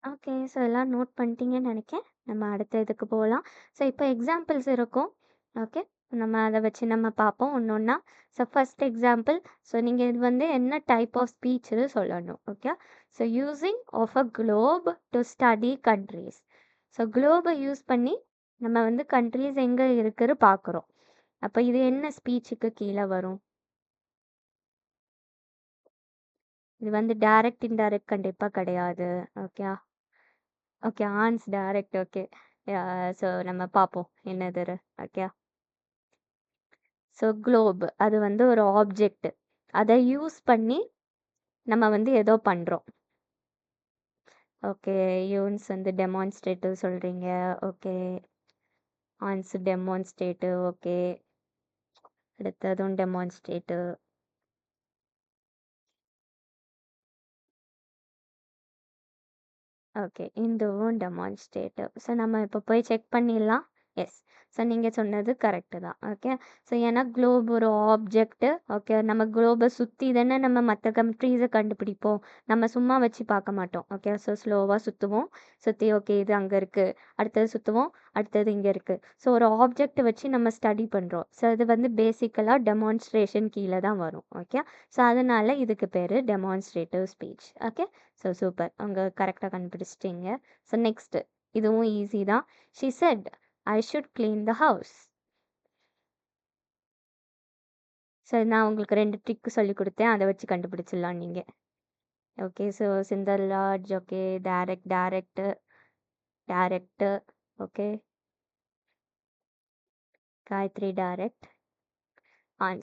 ஓகே. ஸோ எல்லாம் நோட் பண்ணிட்டீங்கன்னு நினைக்கிறேன். நம்ம அடுத்த இதுக்கு போகலாம். ஸோ இப்போ எக்ஸாம்பிள்ஸ் இருக்கும். ஓகே. நம்ம அதை வச்சு நம்ம பார்ப்போம் ஒன்று ஒன்றா. So first example. ஸோ நீங்கள் இது வந்து என்ன டைப் ஆஃப் ஸ்பீச்னு சொல்லணும். Okay. So using of a globe to study countries. So குளோபை யூஸ் பண்ணி நம்ம வந்து கண்ட்ரீஸ் எங்கே இருக்குன்னு பார்க்குறோம். அப்போ இது என்ன ஸ்பீச்சுக்கு கீழே வரும்? இது வந்து டைரக்ட் இன்டைரக்ட் கண்டிப்பாக கிடையாது. ஓகே. ஓகே. ஆன்ஸ் டைரக்ட். ஓகே. ஸோ நம்ம பார்ப்போம் என்னது. ஓகே. ஸோ குளோப் அது வந்து ஒரு ஆப்ஜெக்ட். அதை யூஸ் பண்ணி நம்ம வந்து ஏதோ பண்ணுறோம். ஓகே. யூன்ஸ் வந்து டெமான்ஸ்ட்ரேட்டிவ் சொல்கிறீங்க. ஓகே. ஆன்ஸ் டெமான்ஸ்ட்ரேட்டிவ். ஓகே. அடுத்ததும் டெமான்ஸ்ட்ரேட்டிவ். ஓகே. இதுவும் டெமான்ஸ்ட்ரேட்டிவ். ஸோ நம்ம இப்போ போய் செக் பண்ணிடலாம். எஸ். ஸோ நீங்கள் சொன்னது கரெக்டு தான். ஓகே. ஸோ ஏன்னா குளோப் ஒரு ஆப்ஜெக்ட். ஓகே. நம்ம குளோபை சுற்றி தானே நம்ம மற்ற கண்ட்ரீஸை கண்டுபிடிப்போம். நம்ம சும்மா வச்சு பார்க்க மாட்டோம். ஓகே. ஸோ ஸ்லோவாக சுற்றுவோம். சுற்றி ஓகே இது அங்கே இருக்குது, அடுத்தது சுற்றுவோம், அடுத்தது இங்கே இருக்குது. ஸோ ஒரு ஆப்ஜெக்ட் வச்சு நம்ம ஸ்டடி பண்ணுறோம். ஸோ இது வந்து பேசிக்கலாக டெமான்ஸ்ட்ரேஷன் கீழே தான் வரும். ஓகே. ஸோ அதனால் இதுக்கு பேர் demonstrative speech. Okay. So super. அவங்க கரெக்டாக கண்டுபிடிச்சிட்டிங்க. ஸோ நெக்ஸ்ட்டு இதுவும் ஈஸி தான். She said I should clean the house. So நான் உங்களுக்கு 2 ட்ரிக் சொல்லி கொடுத்தேன். அதை வச்சு கண்டுபிடிச்சிடலாம் நீங்கள். ஓகே. ஸோ சிந்தர் லார்ஜ். Okay. Direct. Okay. Gayathri direct.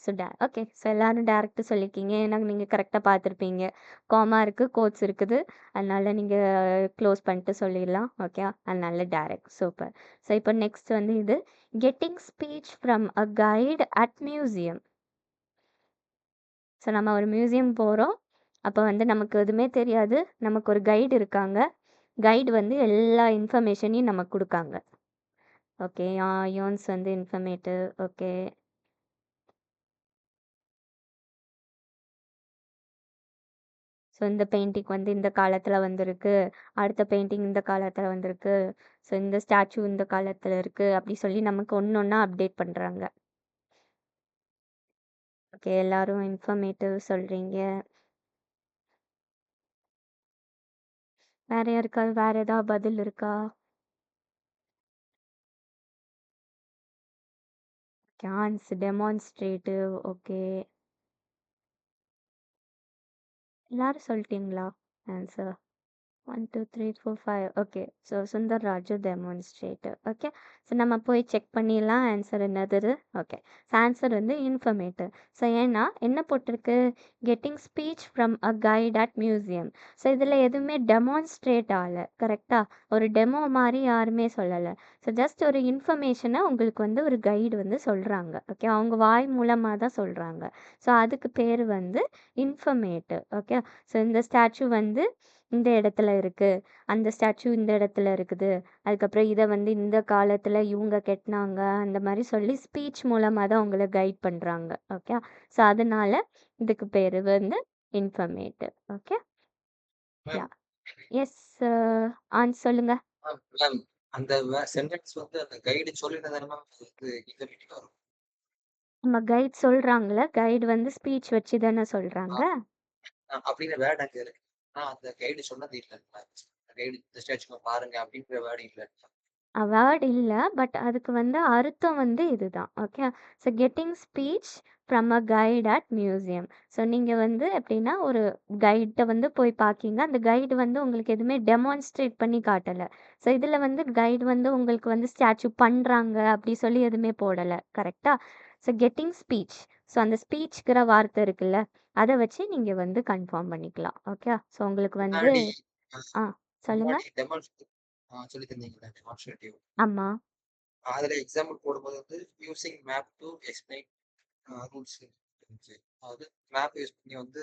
So okay. So எல்லாரும் டேரக்ட் சொல்லியிருக்கீங்க. ஏன்னா நீங்கள் கரெக்டாக பார்த்துருப்பீங்க. காமா இருக்குது, கோட்ஸ் இருக்குது. அதனால நீங்கள் க்ளோஸ் பண்ணிட்டு சொல்லிடலாம். ஓகே. அதனால டேரக்ட். சூப்பர். ஸோ இப்போ நெக்ஸ்ட் வந்து இது getting speech from a guide at museum. So நம்ம ஒரு மியூசியம் போகிறோம். அப்போ வந்து நமக்கு எதுவுமே தெரியாது. நமக்கு ஒரு கைடு இருக்காங்க. கைடு வந்து எல்லா இன்ஃபர்மேஷனையும் நமக்கு கொடுக்காங்க. ஓகே, யோன்ஸ் வந்து இன்ஃபர்மேட்டிவ். ஓகே, ஸோ இந்த பெயிண்டிங் வந்து இந்த காலத்தில் வந்திருக்கு, அடுத்த பெயிண்டிங் இந்த காலத்தில் வந்திருக்கு, ஸோ இந்த ஸ்டாச்சு இந்த காலத்தில் இருக்குது அப்படி சொல்லி நமக்கு ஒன்று ஒன்றா அப்டேட் பண்ணுறாங்க. ஓகே, எல்லாரும் இன்ஃபர்மேட்டிவ் சொல்கிறீங்க. வேற யாருக்காவது வேற ஏதாவது பதில் இருக்கா? Cannes demonstrative. ஓகே, எல்லாரும் சொல்லிட்டீங்களா answer? 1 2 3 4 5. Okay, so Sundar Raju demonstrator. Okay, so நம்ம போய் செக் பண்ணிடலாம் ஆன்சர் என்னது. ஓகே, ஸோ ஆன்சர் வந்து இன்ஃபர்மேட்டிவ். ஸோ ஏன்னா என்ன போட்டிருக்கு, getting speech from a guide at museum. So இதில் எதுவுமே டெமான்ஸ்ட்ரேட் ஆகலை, கரெக்டாக ஒரு டெமோ மாதிரி யாருமே சொல்லலை. ஸோ ஜஸ்ட் ஒரு இன்ஃபர்மேஷனை உங்களுக்கு வந்து ஒரு கைடு வந்து சொல்கிறாங்க. ஓகே, அவங்க வாய் மூலமாக தான் சொல்கிறாங்க. ஸோ அதுக்கு பேர் வந்து இன்ஃபர்மேட்டிவ். ஓகே, ஸோ இந்த ஸ்டாச்சு வந்து இந்த இடத்துல இருக்கு, அந்த ஸ்டாச்சு இந்த இடத்துல இருக்குது, அதுக்கப்புறம் இதை வந்து இந்த காலத்துல இவங்க கெட்டினாங்க, அந்த மாதிரி சொல்லி ஸ்பீச் மூலமா தான் உங்களை கைட் பண்றாங்க. ஓகே, ஸோ அதனால இதுக்கு பேரு வந்து இன்ஃபர்மேட்டிவ். ஓகே, யா, எஸ் சொல்லுங்க. மேம் அந்த சென்டென்ஸ் வந்து அந்த கைடு சொல்லினதானே மேம் வந்து இன்ஃபர்மேட்டிவ் வரும். நம்ம கைட் சொல்றாங்கல்ல, கைடு வந்து ஸ்பீச் வச்சு தானே சொல்றாங்க. அப்படிங்கிற வேர்ட் அங்கே இருக்கு. அந்த கைடு சொன்னது இல்லை, கைடு இந்த ஸ்டாச்சு பாருங்க அப்படிங்கிற வேர்டு இல்லை. வேர்ட் இல்லை, பட் அதுக்கு வந்து அர்த்தம் வந்து இதுதான். Okay, so getting speech from a guide at museum. So நீங்கள் வந்து எப்படின்னா ஒரு கைட்டை வந்து போய் பார்க்கிங்க, அந்த கைடு வந்து உங்களுக்கு எதுவுமே டெமான்ஸ்ட்ரேட் பண்ணி காட்டலை. ஸோ இதில் வந்து கைடு வந்து உங்களுக்கு வந்து ஸ்டாச்சு பண்ணுறாங்க அப்படி சொல்லி எதுவுமே போடலை, கரெக்டாக. ஸோ கெட்டிங் ஸ்பீச், ஸோ அந்த ஸ்பீச்ங்கிற வார்த்தை இருக்குல்ல, அதை வச்சு நீங்கள் வந்து கன்ஃபார்ம் பண்ணிக்கலாம். ஓகே, ஸோ உங்களுக்கு வந்து சொல்லுங்க. சொல்லி தந்தீங்களா டெமான்ஸ்ட்ரேட்டிவ்? ஆமா, அதுல எக்ஸாம்பிள் போடும்போது வந்து using map to explain rules. அதாவது மேப் யூஸ் பண்ணி வந்து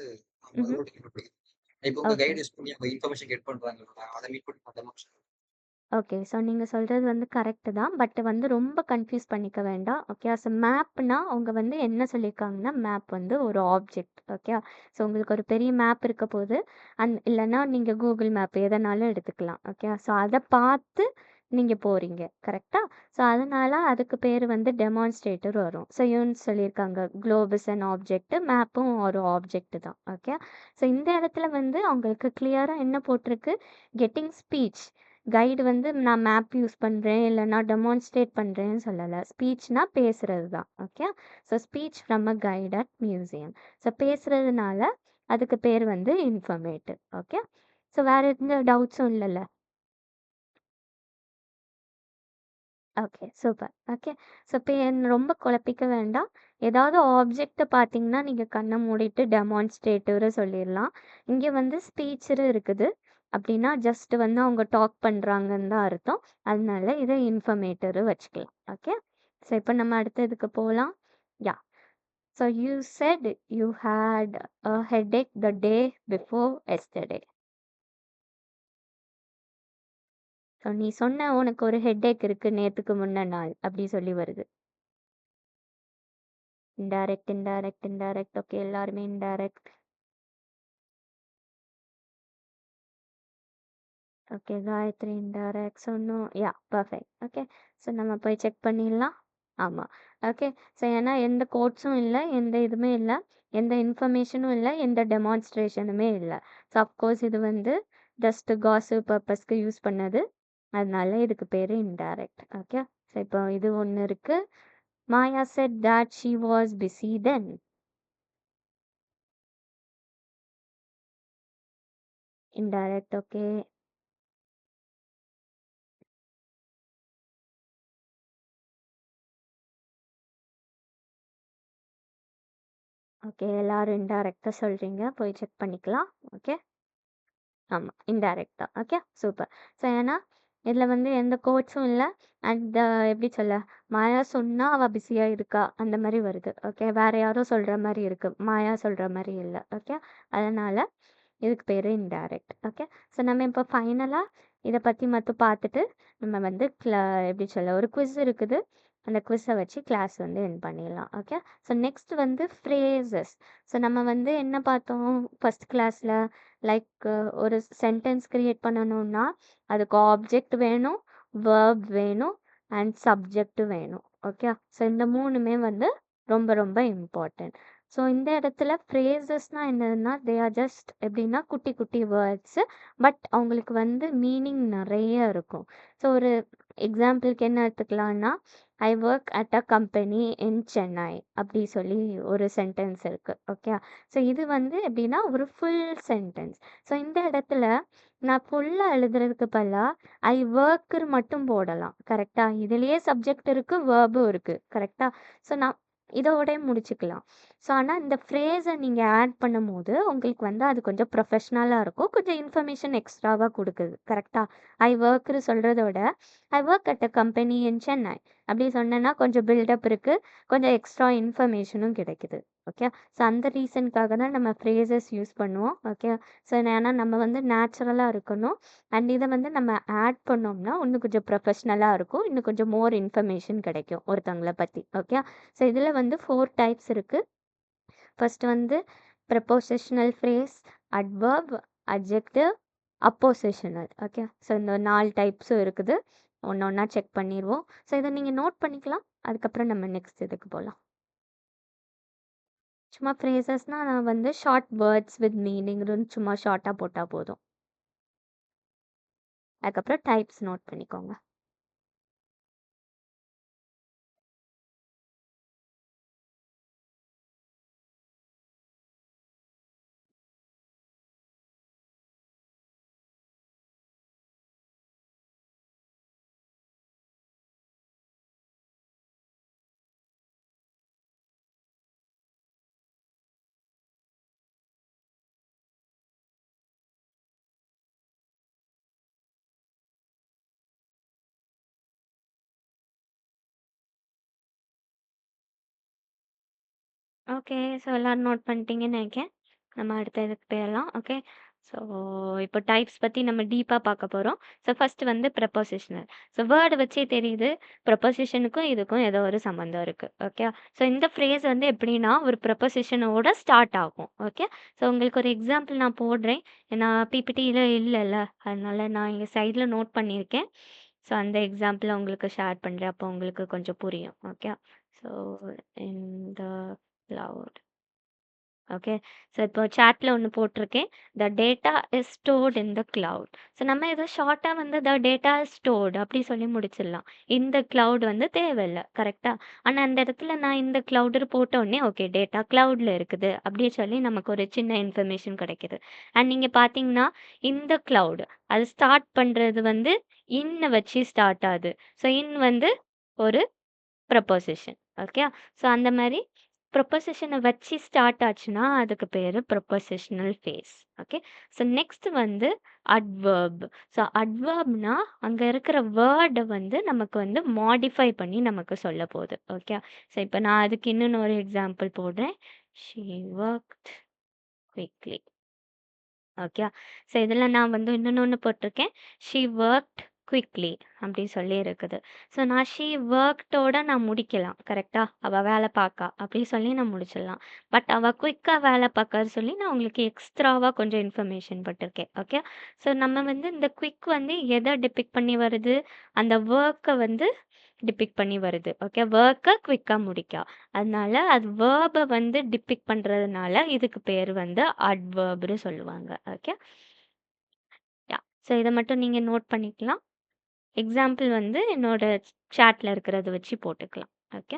ரோடு கண்டுபிடிக்கிறது. இப்போ உங்க கைடு யூஸ் பண்ணி அவங்க இன்ஃபர்மேஷன் கெட் பண்றாங்க, அதை மீட் பண்ணி டெமான்ஸ்ட்ரேட். ஓகே, ஸோ நீங்கள் சொல்கிறது வந்து கரெக்டு தான், பட் வந்து ரொம்ப கன்ஃபியூஸ் பண்ணிக்க வேண்டாம். ஓகே, ஸோ மேப்னா அவங்க வந்து என்ன சொல்லியிருக்காங்கன்னா, மேப் வந்து ஒரு ஆப்ஜெக்ட். ஓகே, ஸோ உங்களுக்கு ஒரு பெரிய மேப் இருக்க போது இல்லைன்னா நீங்கள் கூகுள் மேப் எதனாலும் எடுத்துக்கலாம். ஓகே, ஸோ அதை பார்த்து நீங்கள் போகிறீங்க, கரெக்டாக. ஸோ அதனால் அதுக்கு பேர் வந்து டெமான்ஸ்ட்ரேட்டர் வரும். ஸோ யூன்னு சொல்லியிருக்காங்க, குளோப் இஸ் அன் ஆப்ஜெக்ட், மேப்பும் ஒரு ஆப்ஜெக்ட் தான். ஓகே, ஸோ இந்த இடத்துல வந்து அவங்களுக்கு கிளியராக என்ன போட்டிருக்கு, கெட்டிங் ஸ்பீச். கைடு வந்து நான் மேப் யூஸ் பண்ணுறேன் இல்லை நான் டெமான்ஸ்ட்ரேட் பண்ணுறேன்னு சொல்லலை, ஸ்பீச்னா பேசுறது தான். Okay, so speech from a guide at museum. So பேசுறதுனால அதுக்கு பேர் வந்து இன்ஃபர்மேட்டிவ். ஓகே, ஸோ வேறு எந்த டவுட்ஸும் இல்லைல்ல. Okay, super. ஓகே, ஸோ இப்போ ரொம்ப குழப்பிக்க வேண்டாம். ஏதாவது ஆப்ஜெக்டை பார்த்தீங்கன்னா நீங்கள் கண்ணை மூடிட்டு டெமான்ஸ்ட்ரேட்டிவ்னு சொல்லிடலாம். இங்கே வந்து ஸ்பீச்சரு இருக்குது அப்படின்னா ஜஸ்ட் வந்து அவங்க டாக் பண்ணுறாங்கன்னு தான் அர்த்தம். அதனால இதை இன்ஃபர்மேட்டரு வச்சுக்கலாம். ஓகே, ஸோ இப்போ நம்ம அடுத்ததுக்கு போகலாம். Yeah, so you said you had a headache the day before yesterday. So நீ சொன்ன உனக்கு ஒரு ஹெட்டேக் இருக்கு நேற்றுக்கு முன்ன நாள் அப்படி சொல்லி வருது. Indirect indirect indirect. ஓகே, எல்லாருமே இன்டைரக்ட். ஓகே, காயத்ரி இன்டைரக்ட் சொன்னோம். யா, பர்ஃபெக்ட். ஓகே, ஸோ நம்ம போய் செக் பண்ணிடலாம். ஆமாம். ஓகே, ஸோ ஏன்னா எந்த கோட்ஸும் இல்லை, எந்த இதுவுமே இல்லை, எந்த இன்ஃபர்மேஷனும் இல்லை, எந்த டெமான்ஸ்ட்ரேஷனுமே இல்லை. ஸோ அஃப்கோர்ஸ் இது வந்து ஜஸ்ட் காசிப் பர்பஸ்க்கு யூஸ் பண்ணது, அதனால இதுக்கு பேர் இன்டைரக்ட். ஓகே, ஸோ இப்போ இது ஒன்று இருக்கு. Maya said that she was busy then. Indirect, okay. Okay, எல்லாரும் இன்டைரக்டாக சொல்கிறீங்க, போய் செக் பண்ணிக்கலாம். ஓகே, ஆமாம், இன்டைரக்ட் தான். Okay, super. ஸோ ஏன்னா இதில் வந்து எந்த கோட்ஸும் இல்லை, அண்ட் எப்படி சொல்ல, மாயா சொன்னால் அவள் பிஸியாக இருக்கா அந்த மாதிரி வருது. ஓகே, வேறு யாரும் சொல்கிற மாதிரி இருக்குது, மாயா சொல்கிற மாதிரி இல்லை. ஓகே, அதனால் இதுக்கு பேர் இன்டைரக்ட். ஓகே, ஸோ நம்ம இப்போ ஃபைனலாக இதை பற்றி மட்டும் பார்த்துட்டு நம்ம வந்து எப்படி சொல்ல ஒரு குவிஸ் இருக்குது, அந்த குவிஸை வச்சு கிளாஸ் வந்து என் பண்ணிடலாம். ஓகே, ஸோ நெக்ஸ்ட் வந்து ஃப்ரேசஸ். ஸோ நம்ம வந்து என்ன பார்த்தோம் ஃபஸ்ட் கிளாஸில், லைக் ஒரு சென்டென்ஸ் க்ரியேட் பண்ணணும்னா அதுக்கு ஆப்ஜெக்ட் வேணும், வேர்ப் வேணும் அண்ட் சப்ஜெக்ட் வேணும். ஓகே, ஸோ இந்த மூணுமே வந்து ரொம்ப ரொம்ப இம்பார்ட்டன்ட். ஸோ இந்த இடத்துல ஃப்ரேசஸ்னால் என்னதுன்னா தே ஆர் ஜஸ்ட் எப்படின்னா குட்டி குட்டி வேர்ட்ஸு, பட் அவங்களுக்கு வந்து மீனிங் நிறைய இருக்கும். ஸோ ஒரு எக்ஸாம்பிளுக்கு என்ன எடுத்துக்கலாம்னா, I work at a company in Chennai அப்படி சொல்லி ஒரு சென்டென்ஸ் இருக்குது. ஓகே, ஸோ இது வந்து எப்படின்னா ஒரு ஃபுல் சென்டென்ஸ். ஸோ இந்த இடத்துல நான் ஃபுல்லாக எழுதுறதுக்கு பதிலாக ஐ ஒர்க்குன்னு மட்டும் போடலாம். கரெக்டாக, இதுலேயே சப்ஜெக்ட் இருக்குது, வேர்பும் இருக்குது. கரெக்டாக, ஸோ நான் இதோட முடிச்சுக்கலாம். ஸோ ஆனால் இந்த ஃப்ரேஸை நீங்கள் ஆட் பண்ணும்போது உங்களுக்கு வந்து அது கொஞ்சம் ப்ரொஃபஷ்னலாக இருக்கும், கொஞ்சம் இன்ஃபர்மேஷன் எக்ஸ்ட்ராவாக கொடுக்குது. கரெக்டாக, ஐ ஒர்க்குன்னு சொல்கிறதோட I work at a company in Chennai அப்படி சொன்னேன்னா கொஞ்சம் பில்டப் இருக்குது, கொஞ்சம் எக்ஸ்ட்ரா இன்ஃபர்மேஷனும் கிடைக்குது. ஓகே, ஸோ அந்த ரீசனுக்காக தான் நம்ம ஃப்ரேசஸ் யூஸ் பண்ணுவோம். ஓகே, ஸோ ஏன்னா நம்ம வந்து நேச்சுரலாக இருக்கணும், அண்ட் இதை வந்து நம்ம ஆட் பண்ணோம்னா இன்னும் கொஞ்சம் ப்ரொஃபஷ்னலாக இருக்கும், இன்னும் கொஞ்சம் மோர் இன்ஃபர்மேஷன் கிடைக்கும் ஒருத்தவங்களை பற்றி. ஓகே, ஸோ இதில் வந்து 4 டைப்ஸ் இருக்குது. ஃபர்ஸ்ட் வந்து prepositional phrase, adverb, adjective, appositional. Okay, so இந்த 4 டைப்ஸும் இருக்குது. ஒன்று ஒன்றா செக் பண்ணிடுவோம். ஸோ இதை நீங்கள் நோட் பண்ணிக்கலாம், அதுக்கப்புறம் நம்ம நெக்ஸ்ட் இதுக்கு போகலாம். சும்மா ஃப்ரேசஸ்னால் நான் வந்து ஷார்ட் வேர்ட்ஸ் வித் மீனிங்னு சும்மா ஷார்ட்டாக போட்டால் போதும். அதுக்கப்புறம் டைப்ஸ் நோட் பண்ணிக்கோங்க. ஓகே, ஸோ எல்லோரும் நோட் பண்ணிட்டீங்கன்னு நினைக்கிறேன். நம்ம அடுத்த இதுக்கு போயிடலாம். ஓகே, ஸோ இப்போ டைப்ஸ் பற்றி நம்ம டீப்பாக பார்க்க போகிறோம். ஸோ ஃபஸ்ட்டு வந்து ப்ரெப்போசிஷனல். ஸோ வேர்டு வச்சே தெரியுது ப்ரெப்போசிஷனுக்கும் இதுக்கும் ஏதோ ஒரு சம்மந்தம் இருக்குது. ஓகே, ஸோ இந்த ஃப்ரேஸ் வந்து எப்படின்னா ஒரு ப்ரெப்போசிஷனோட ஸ்டார்ட் ஆகும். ஓகே, ஸோ உங்களுக்கு ஒரு எக்ஸாம்பிள் நான் போடுறேன், ஏன்னா பிபிடியில் இல்லைல்ல, அதனால நான் இங்கே சைடில் நோட் பண்ணியிருக்கேன். ஸோ அந்த எக்ஸாம்பிளை உங்களுக்கு ஷேர் பண்ணுறேன், அப்போ உங்களுக்கு கொஞ்சம் புரியும். ஓகே, ஸோ இந்த cloud. ஓகே, ஸோ இப்போ சாட்டில் ஒன்று போட்டிருக்கேன், the data is stored in the cloud. So நம்ம இதை ஷார்ட்டாக வந்து த டேட்டா இஸ் ஸ்டோர்டு அப்படி சொல்லி முடிச்சிடலாம். இந்த cloud வந்து தேவையில்லை. கரெக்டாக, ஆனால் அந்த இடத்துல நான் இந்த cloud போட்டோடனே ஓகே டேட்டா cloudல இருக்குது அப்படி சொல்லி நமக்கு ஒரு சின்ன இன்ஃபர்மேஷன் கிடைக்குது. அண்ட் நீங்கள் பார்த்தீங்கன்னா இந்த cloud அது ஸ்டார்ட் பண்ணுறது வந்து இன்னை வச்சு ஸ்டார்ட் ஆகுது. ஸோ இன் வந்து ஒரு ப்ரப்போசிஷன். ஓகே, ஸோ அந்த மாதிரி ப்ரொப்போசிஷனை வச்சு ஸ்டார்ட் ஆச்சுன்னா அதுக்கு பேர் ப்ரொப்போசிஷனல் ஃபேஸ். ஓகே, ஸோ நெக்ஸ்ட் வந்து அட்வர்ப். ஸோ அட்வர்ப்னா அங்கே இருக்கிற வேர்டை வந்து நமக்கு வந்து மாடிஃபை பண்ணி நமக்கு சொல்ல போகுது. ஓகே, ஸோ இப்போ நான் அதுக்கு இன்னொன்று ஒரு எக்ஸாம்பிள் போடுறேன், she worked quickly. Okay, so இதில் நான் வந்து இன்னொன்று போட்டிருக்கேன், ஷீ ஒர்க்ட் குவிக்லி அப்படி சொல்லி இருக்குது. ஸோ நான் ஷீ ஒர்க்டோட நான் முடிக்கலாம். கரெக்டாக, அவள் வேலை பார்க்கா அப்படி சொல்லி நான் முடிச்சிடலாம். பட் அவள் குயிக்காக வேலை பார்க்காது சொல்லி நான் உங்களுக்கு எக்ஸ்ட்ராவாக கொஞ்சம் இன்ஃபர்மேஷன் பட்டிருக்கேன். ஓகே, ஸோ நம்ம வந்து இந்த குயிக் வந்து எதை டிபிக் பண்ணி வருது, அந்த ஒர்க்கை வந்து டிபிக் பண்ணி வருது. ஓகே, ஒர்க்கை குயிக்காக முடிக்கா, அதனால அது வேர்பை வந்து டிபிக் பண்ணுறதுனால இதுக்கு பேர் வந்து அட்வர்ப்னு சொல்லுவாங்க. ஓகே, யா, ஸோ இதை மட்டும் நீங்கள் நோட் பண்ணிக்கலாம். எக்ஸாம்பிள் வந்து என்னோட சாட்டில் இருக்கிறத வச்சு போட்டுக்கலாம். ஓகே.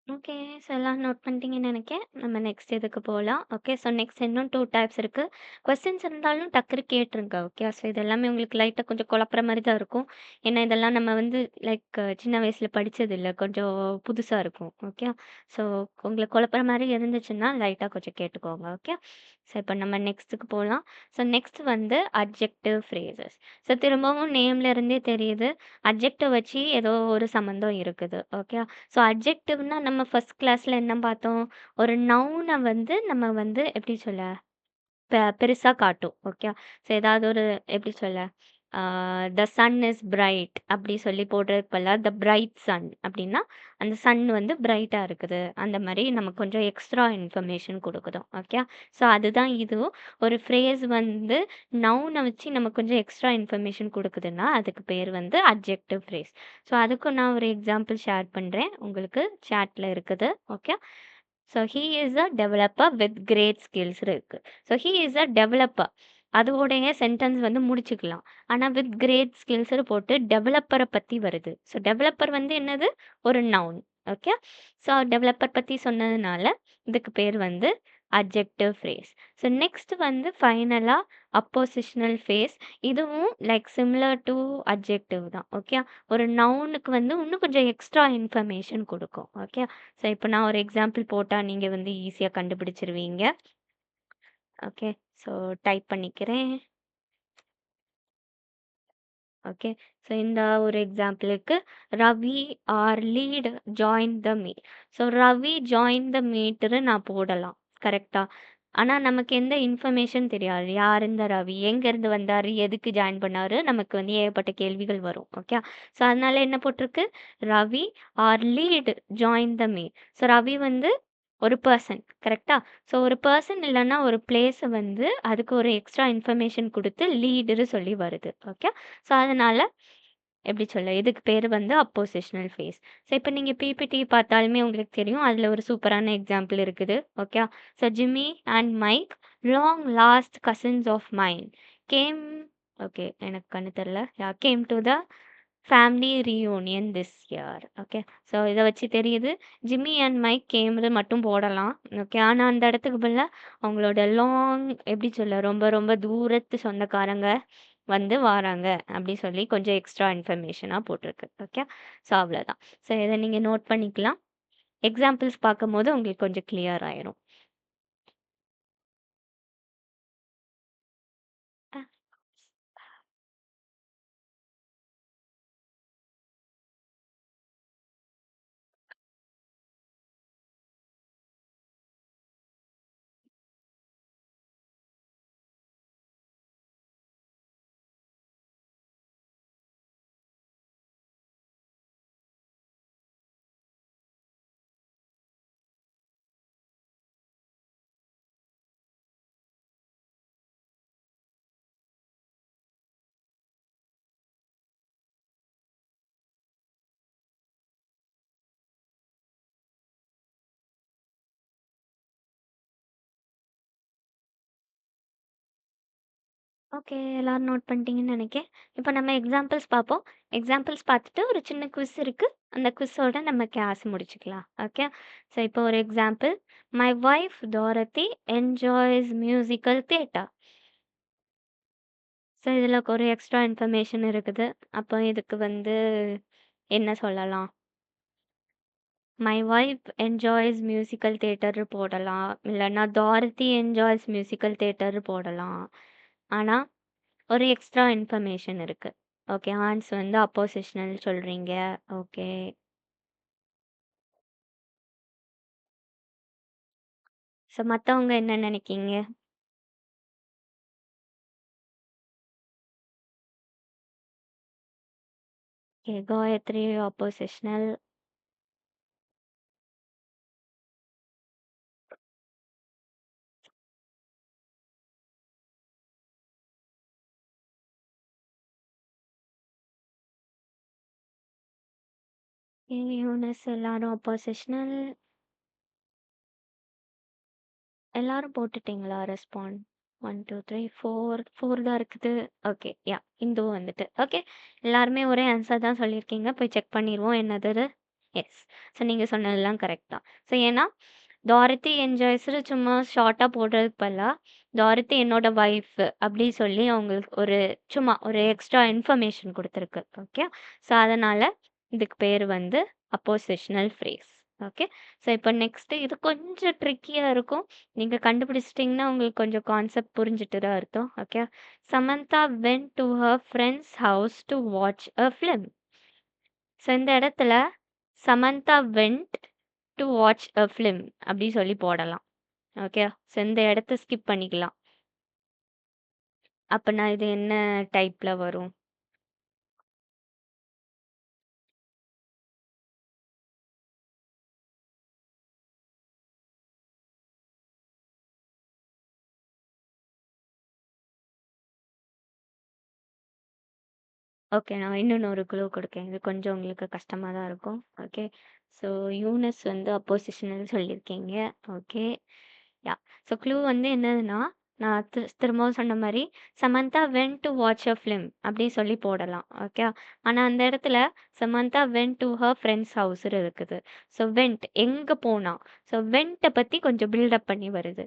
ஓகே. ஸோ எல்லாம் நோட் பண்ணிட்டீங்கன்னு நெனைக்கிறேன். நம்ம நெக்ஸ்ட் இதுக்கு போலாம். ஓகே. ஸோ நெக்ஸ்ட் இன்னும் 2 டைப்ஸ் இருக்கு. கொஸ்டின்ஸ் இருந்தாலும் டக்குனு கேட்டுருங்க. ஓகே. ஸோ இது எல்லாமே உங்களுக்கு லைட்டா கொஞ்சம் குழப்புற மாரி தான் இருக்கும். ஏன்னா இதெல்லாம் நம்ம வந்து லைக் சின்ன வயசுல படிச்சதில்ல. கொஞ்சம் புதுசா இருக்கும். ஓகே. ஸோ உங்களுக்கு குழப்புற மாரி இருந்துச்சுன்னா லைட்டா கொஞ்சம் கேட்டுக்கோங்க. ஓகே. ஸோ இப்போ நம்ம நெக்ஸ்ட்டுக்கு போலாம். ஸோ நெக்ஸ்ட் வந்து அட்ஜெக்டிவ் ஃப்ரேசஸ். ஸோ திரும்பவும் நேம்ல இருந்தே தெரியுது. அட்ஜெக்டிவ் வச்சு ஏதோ ஒரு சம்மந்தம் இருக்குது. ஓகே. ஸோ அட்ஜெக்டிவ்னா நம்ம ஃபர்ஸ்ட் கிளாஸ்ல என்ன பார்த்தோம்? ஒரு நவுன வந்து நம்ம வந்து எப்படி சொல்ல? பெருசா காட்டும். ஓகே. ஸோ ஏதாவது ஒரு எப்படி சொல்ல? த சன் இஸ் பிரைட் அப்படி சொல்லி போடுறதுக்கு பதிலா த பிரைட் சன் அப்படின்னா, அந்த சன் வந்து பிரைட்டா இருக்குது. அந்த மாரி நமக்கு கொஞ்சம் எக்ஸ்ட்ரா இன்ஃபர்மேஷன் குடுக்குதும். ஓகே. ஸோ அதுதான் இதுவும். ஒரு ஃப்ரேஸ் வந்து நவுன வச்சு நமக்கு கொஞ்சம் எக்ஸ்ட்ரா இன்ஃபர்மேஷன் குடுக்குதுன்னா, அதுக்கு பேர் வந்து அட்ஜெக்டிவ் ஃப்ரேஸ். ஸோ அதுக்கும் நான் ஒரு எக்ஸாம்பிள் ஷேர் பண்றேன். உங்களுக்கு சாட்ல இருக்குது. Okay. So he is a developer with great skills இருக்கு. So he is a developer. அதோடைய சென்டென்ஸ் வந்து முடிச்சுக்கலாம். ஆனா வித் கிரேட் ஸ்கில்ஸ்ன்னு போட்டு டெவலப்பர பத்தி வருது. ஸோ டெவலப்பர் வந்து என்னது? ஒரு நவுன். ஓகே. ஸோ டெவலப்பர் பத்தி சொன்னதுனால, இதுக்கு பேர் வந்து அட்ஜெக்டிவ் ஃப்ரேஸ். ஸோ நெக்ஸ்ட் வந்து ஃபைனலா அப்போசிஷனல் ஃப்ரேஸ். இதுவும் லைக் சிமிலர் டூ அட்ஜெக்டிவ் தான். ஓகே. ஒரு நவுனுக்கு வந்து இன்னும் கொஞ்சம் எக்ஸ்ட்ரா இன்ஃபர்மேஷன் குடுக்கும். ஓகே. ஸோ இப்போ நான் ஒரு எக்ஸாம்பிள் போட்டா நீங்க வந்து ஈஸியா கண்டுபிடிச்சிருவீங்க. ஓகே. ஸோ டைப் பண்ணிக்கிறேன். ஓகே. ஸோ இந்த ஒரு எக்ஸாம்பிளுக்கு Ravi R lead join the meet. So Ravi join the மீட்ன்னு நான் போடலாம். கரெக்ட்டா? ஆனா நமக்கு எந்த இன்ஃபர்மேஷன் தெரியாது. யார் இந்த ரவி? எங்கேருந்து வந்தாரு? எதுக்கு ஜாயின் பண்ணாரு? நமக்கு வந்து ஏகப்பட்ட கேள்விகள் வரும். ஓகே. ஸோ அதனால என்ன போட்டிருக்கு? Ravi R lead join the meet. So Ravi வந்து ஒரு பெர்சன். கரெக்ட்டா? ஸோ ஒரு பெர்சன் இல்லன்னா ஒரு பிளேஸ வந்து அதுக்கு ஒரு எக்ஸ்ட்ரா இன்ஃபர்மேஷன் குடுத்து லீடுன்னு சொல்லி வருது. ஓகே. ஸோ அதனால எப்படி சொல்ல? இதுக்கு பேரு வந்து அப்போசிஷனல் ஃப்ரேஸ். ஸோ இப்ப நீங்க பிபிடி பார்த்தாலுமே உங்களுக்கு தெரியும். அதுல ஒரு சூப்பரான எக்ஸாம்பிள் இருக்குது. Okay. So Jimmy and Mike long lost cousins of mine came okay. எனக்கு கண்ணு தெரியல. Came to the family reunion this year. Okay. So இத வச்சு தெரியுது. ஜிம்மி அண்ட் மைக் கேம்ன்னு மட்டும் போடலாம். ஓகே. ஆனா அந்த இடத்துக்கு பதிலா அவங்களோட லாங் எப்படி சொல்ல? ரொம்ப ரொம்ப தூரத்து சொந்தக்காரங்க வந்து வாராங்க. அப்படி சொல்லி கொஞ்சம் எக்ஸ்ட்ரா இன்ஃபர்மேஷனா போட்டிருக்கு. ஓகே. ஸோ அவ்வளோதான். ஸோ இத நீங்க நோட் பண்ணிக்கலாம். எக்ஸாம்பிள்ஸ் பார்க்கும்போது உங்களுக்கு கொஞ்சம் கிளியர் ஆயிரும். அ. ஓகே. எல்லாரும் நோட் பண்ணிட்டீங்கன்னு நெனைக்கிறேன். இப்ப நம்ம எக்ஸாம்பிள்ஸ் பார்ப்போம். எக்ஸாம்பிள்ஸ் பார்த்துட்டு ஒரு சின்ன குவிஸ் இருக்கு. அந்த குவிஸோட நம்ம கிளாஸ் முடிச்சுக்கலாம். ஓகே. ஸோ இப்போ ஒரு example. My wife Dorothy enjoys musical theatre. So இதில ஒரு எக்ஸ்ட்ரா இன்ஃபர்மேஷன் இருக்குது. அப்போ இதுக்கு வந்து என்ன சொல்லலாம்? My wife enjoys musical theatre போடலாம். இல்லன்னா டாரதி என்ஜாய்ஸ் மியூசிக்கல் தியேட்டர் போடலாம். ஆனா ஒரு எக்ஸ்ட்ரா இன்ஃபர்மேஷன் இருக்கு. ஓகே. ஆன்ஸ் வந்து அப்போசிஷனல் சொல்றீங்க. ஓகே. ஸோ மத்தவங்க என்ன நெனைக்கீங்க? ஓகே. காயத்ரி அப்போசிஷனல். யூனிஸ் எல்லாரும் அப்போசிஷனல். எல்லாரும் போட்டுட்டீங்களா ரெஸ்பாண்ட்? 1, 2, 3, 4 தான் இருக்குது. ஓகே. இந்துவும் வந்துட்டு. ஓகே. எல்லாருமே ஒரே ஆன்சர் தான் சொல்லியிருக்கீங்க. போய் செக் பண்ணிருவோம் என்னது? எஸ். ஸோ நீங்க சொன்னதெல்லாம் கரெக்ட் தான். ஸோ ஏன்னா, டாரத்தி என்ஜாய்ஸ்ன்னு சும்மா ஷார்ட்டா போடுறதுக்கு பதிலா, டாரத்தி என்னோட வைஃப் அப்படி சொல்லி அவங்களுக்கு சும்மா ஒரு எக்ஸ்ட்ரா இன்ஃபர்மேஷன் குடுத்துருக்கு. ஓகே. ஸோ அதனால இதுக்கு பேரு வந்து அப்போசிஷனல் ஃப்ரேஸ். ஓகே. ஸோ இப்போ நெக்ஸ்ட்டு இது கொஞ்சம் ட்ரிக்கியா இருக்கும். நீங்க கண்டுபிடிச்சிட்டீங்கன்னா, உங்களுக்கு கொஞ்சம் கான்செப்ட் புரிஞ்சுட்டு தான் அர்த்தம். Okay. Samantha went to her friends house to watch a film. So இந்த இடத்துல Samantha went to watch a film அப்படி சொல்லி போடலாம். ஓகே. ஸோ இந்த இடத்த ஸ்கிப் பண்ணிக்கலாம். அப்பன்னா இது என்ன டைப்ல வரும்? ஓகே. நான் இன்னொன்னு ஒரு க்ளூ குடுக்கேன். இது கொஞ்சம் உங்களுக்கு கஷ்டமா தான் இருக்கும். ஓகே. ஸோ யூனிஸ் வந்து அப்போசிஷனல் சொல்லியிருக்கீங்க. ஓகே. யாஹ்! ஸோ க்ளூ வந்து என்னதுன்னா, நான் திரும்பவும் சொன்ன மாரி, Samantha went to watch a film அப்படி சொல்லி போடலாம். ஓகே. ஆனா அந்த இடத்துல Samantha went to her friends house இருக்குது. ஸோ வென்ட் எங்க போனா? ஸோ வென்ட்ட பத்தி கொஞ்சம் பில்டப் பண்ணி வருது.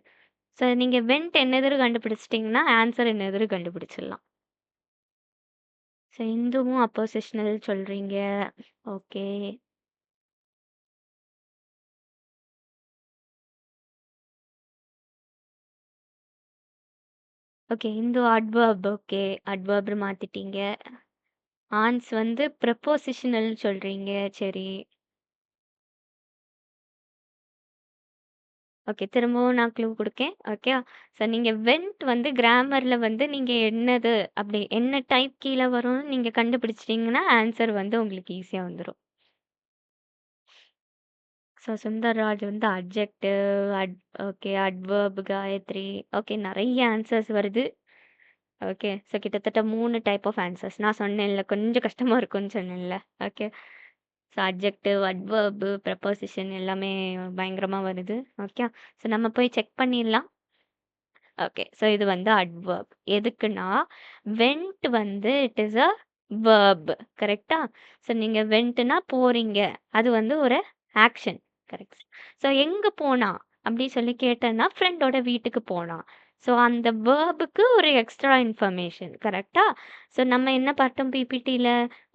ஸோ நீங்க வென்ட் என்னதுன்னு கண்டுபிடிச்சிட்டீங்கன்னா, ஆன்ஸர் என்னதுன்னு கண்டுபிடிச்சிடலாம். ஸோ இந்துவும் அப்போசிஷனல் சொல்றீங்க. Okay. Okay. Indhu adverb. Okay. அட்வெர்ப்னு மாத்திட்டீங்க. ஆன்ஸ் வந்து ப்ரிப்போசிஷனல் சொல்றீங்க. சரி. ஓகே. திரும்பவும் நான் க்ளூ குடுக்கேன். ஓகே. ஸோ நீங்க வென்ட் வந்து கிராமர்ல வந்து நீங்க என்னது அப்படி என்ன டைப் கீழ வரும்னு நீங்க கண்டுபிடிச்சிட்டீங்கன்னா, ஆன்ஸர் வந்து உங்களுக்கு ஈஸியா வந்துரும். ஸோ சுந்தர்ராஜ் வந்து adjective, okay. Adverb, Gayathri. Okay. நெறைய ஆன்சர்ஸ் வருது. ஓகே. ஸோ கிட்டத்தட்ட 3 டைப் ஆஃப் ஆன்சர்ஸ். நான் சொன்னேன்ல, கொஞ்சம் கஷ்டமா இருக்கும்னு சொன்னேன்ல. Okay. So adjective, adverb, preposition எல்லாமே பயங்கரமா வருது. ஓகே. ஸோ நம்ம போய் செக் பண்ணிடலாம். ஓகே. ஸோ இது வந்து அட்வெர்ப். எதுக்குன்னா, வென்ட் வந்து இட் இஸ் அ வெர்ப். கரெக்ட்டா? ஸோ நீங்க வென்ட்னா போறீங்க. அது வந்து ஒரு ஆக்ஷன். கரெக்ட். ஸோ எங்க போனா? அப்படி சொல்லி கேட்டேன்னா, ஃப்ரெண்டோட வீட்டுக்கு போனா. ஸோ அந்த வெர்ப்க்கு ஒரு எக்ஸ்ட்ரா இன்ஃபர்மேஷன். கரெக்ட்டா? ஸோ நம்ம என்ன பார்த்தோம் பிபிடில?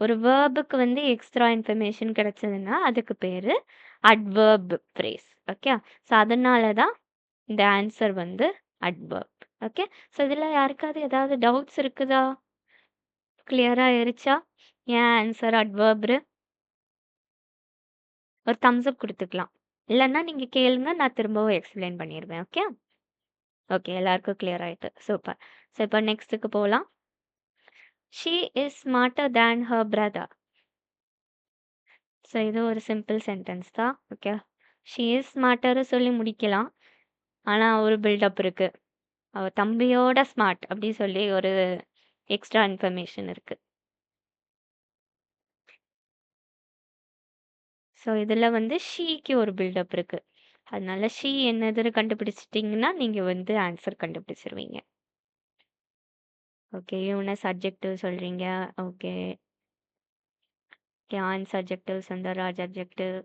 ஒரு வெர்ப்க்கு வந்து எக்ஸ்ட்ரா இன்ஃபர்மேஷன் கிடைச்சதுன்னா, அதுக்கு பேரு அட்வெர்ப் ஃப்ரேஸ். ஓகே. ஸோ அதனால தான் இந்த ஆன்சர் வந்து அட்வெர்ப். ஓகே. ஸோ இதுல யாருக்காவது ஏதாவது டவுட்ஸ் இருக்குதா? கிளியரா ஆயிருச்சா? ஏன் ஆன்சர் அட்வெர்ப்ரு? ஒரு தம்ஸ் அப் குடுத்துக்கலாம். இல்லன்னா நீங்க கேளுங்க. நான் திரும்பவும் எக்ஸ்ப்ளைன் பண்ணிருவேன். ஓகே. ஓகே. எல்லாருக்கும் கிளியர் ஆயிட்டு. சூப்பர். ஸோ இப்போ நெக்ஸ்ட்டுக்கு போலாம். She is smarter than her brother. So இது ஒரு சிம்பிள் சென்டென்ஸ் தான். ஓகே. ஷி இஸ் ஸ்மார்ட்டர்ன்னு சொல்லி முடிக்கலாம். ஆனா ஒரு பில்டப் இருக்கு. அவ தம்பியோட ஸ்மார்ட் அப்படி சொல்லி ஒரு எக்ஸ்ட்ரா இன்ஃபர்மேஷன் இருக்கு. ஸோ இதுல வந்து ஷீக்கு ஒரு பில்டப் இருக்கு. அதனால ஷீ என்னதுன்னு கண்டுபிடிச்சிட்டீங்கன்னா, நீங்க வந்து ஆன்சர் கண்டுபிடிச்சிருவீங்க. ஓகே. யூனஸ் அட்ஜெக்டிவ் சொல்றீங்க. ஓகே. ஆன்ஸ் adjective, Sundarraj adjective.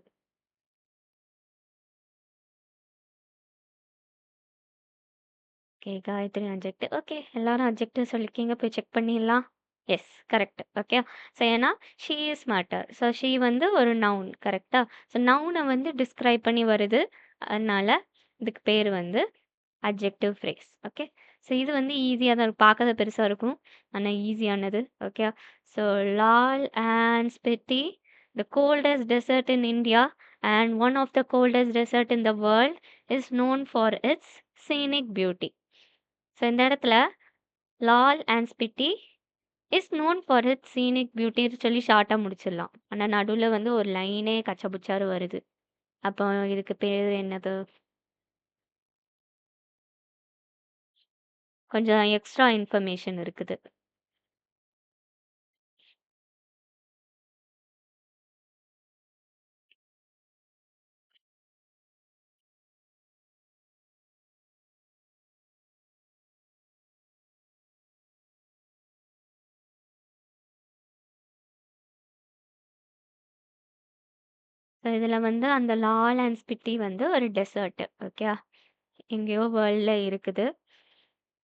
Okay. Gayathri adjective. Okay. எல்லாரும் அட்ஜெக்டிவ் சொல்லிருக்கீங்க. போய் செக் பண்ணிடலாம். எஸ். கரெக்ட். ஓகே. ஸோ ஏன்னா she is smarter. So she வந்து ஒரு நவுன். கரெக்ட்டா? ஸோ நவுன வந்து டிஸ்கிரைப் பண்ணி வருது. அதனால இதுக்கு பேரு வந்து அட்ஜெக்டிவ் ஃப்ரேஸ். ஓகே. ஸோ இது வந்து ஈஸியா தான் இருக்கும். பார்க்கறது பெருசா இருக்கும். ஆனா ஈஸியானது. Okay. So Lahaul and Spiti, the coldest desert in India and one of the coldest desert in the world is known for its scenic beauty. So இந்த இடத்துல Lahaul and Spiti is known for its scenic பியூட்டின்னு சொல்லி ஷார்ட்டா முடிச்சிடலாம். ஆனா நடுவுல வந்து ஒரு லைனே கச்சபுச்சாரு வருது. அப்போ இதுக்கு பேரு என்னது? கொஞ்சம் எக்ஸ்ட்ரா இன்ஃபர்மேஷன் இருக்குது. ஸோ இதில வந்து அந்த லால் அண்ட் ஸ்பிட்டி வந்து ஒரு டெசர்ட். ஓகே. எங்கேயோ வேர்ல்ட்ல இருக்குது.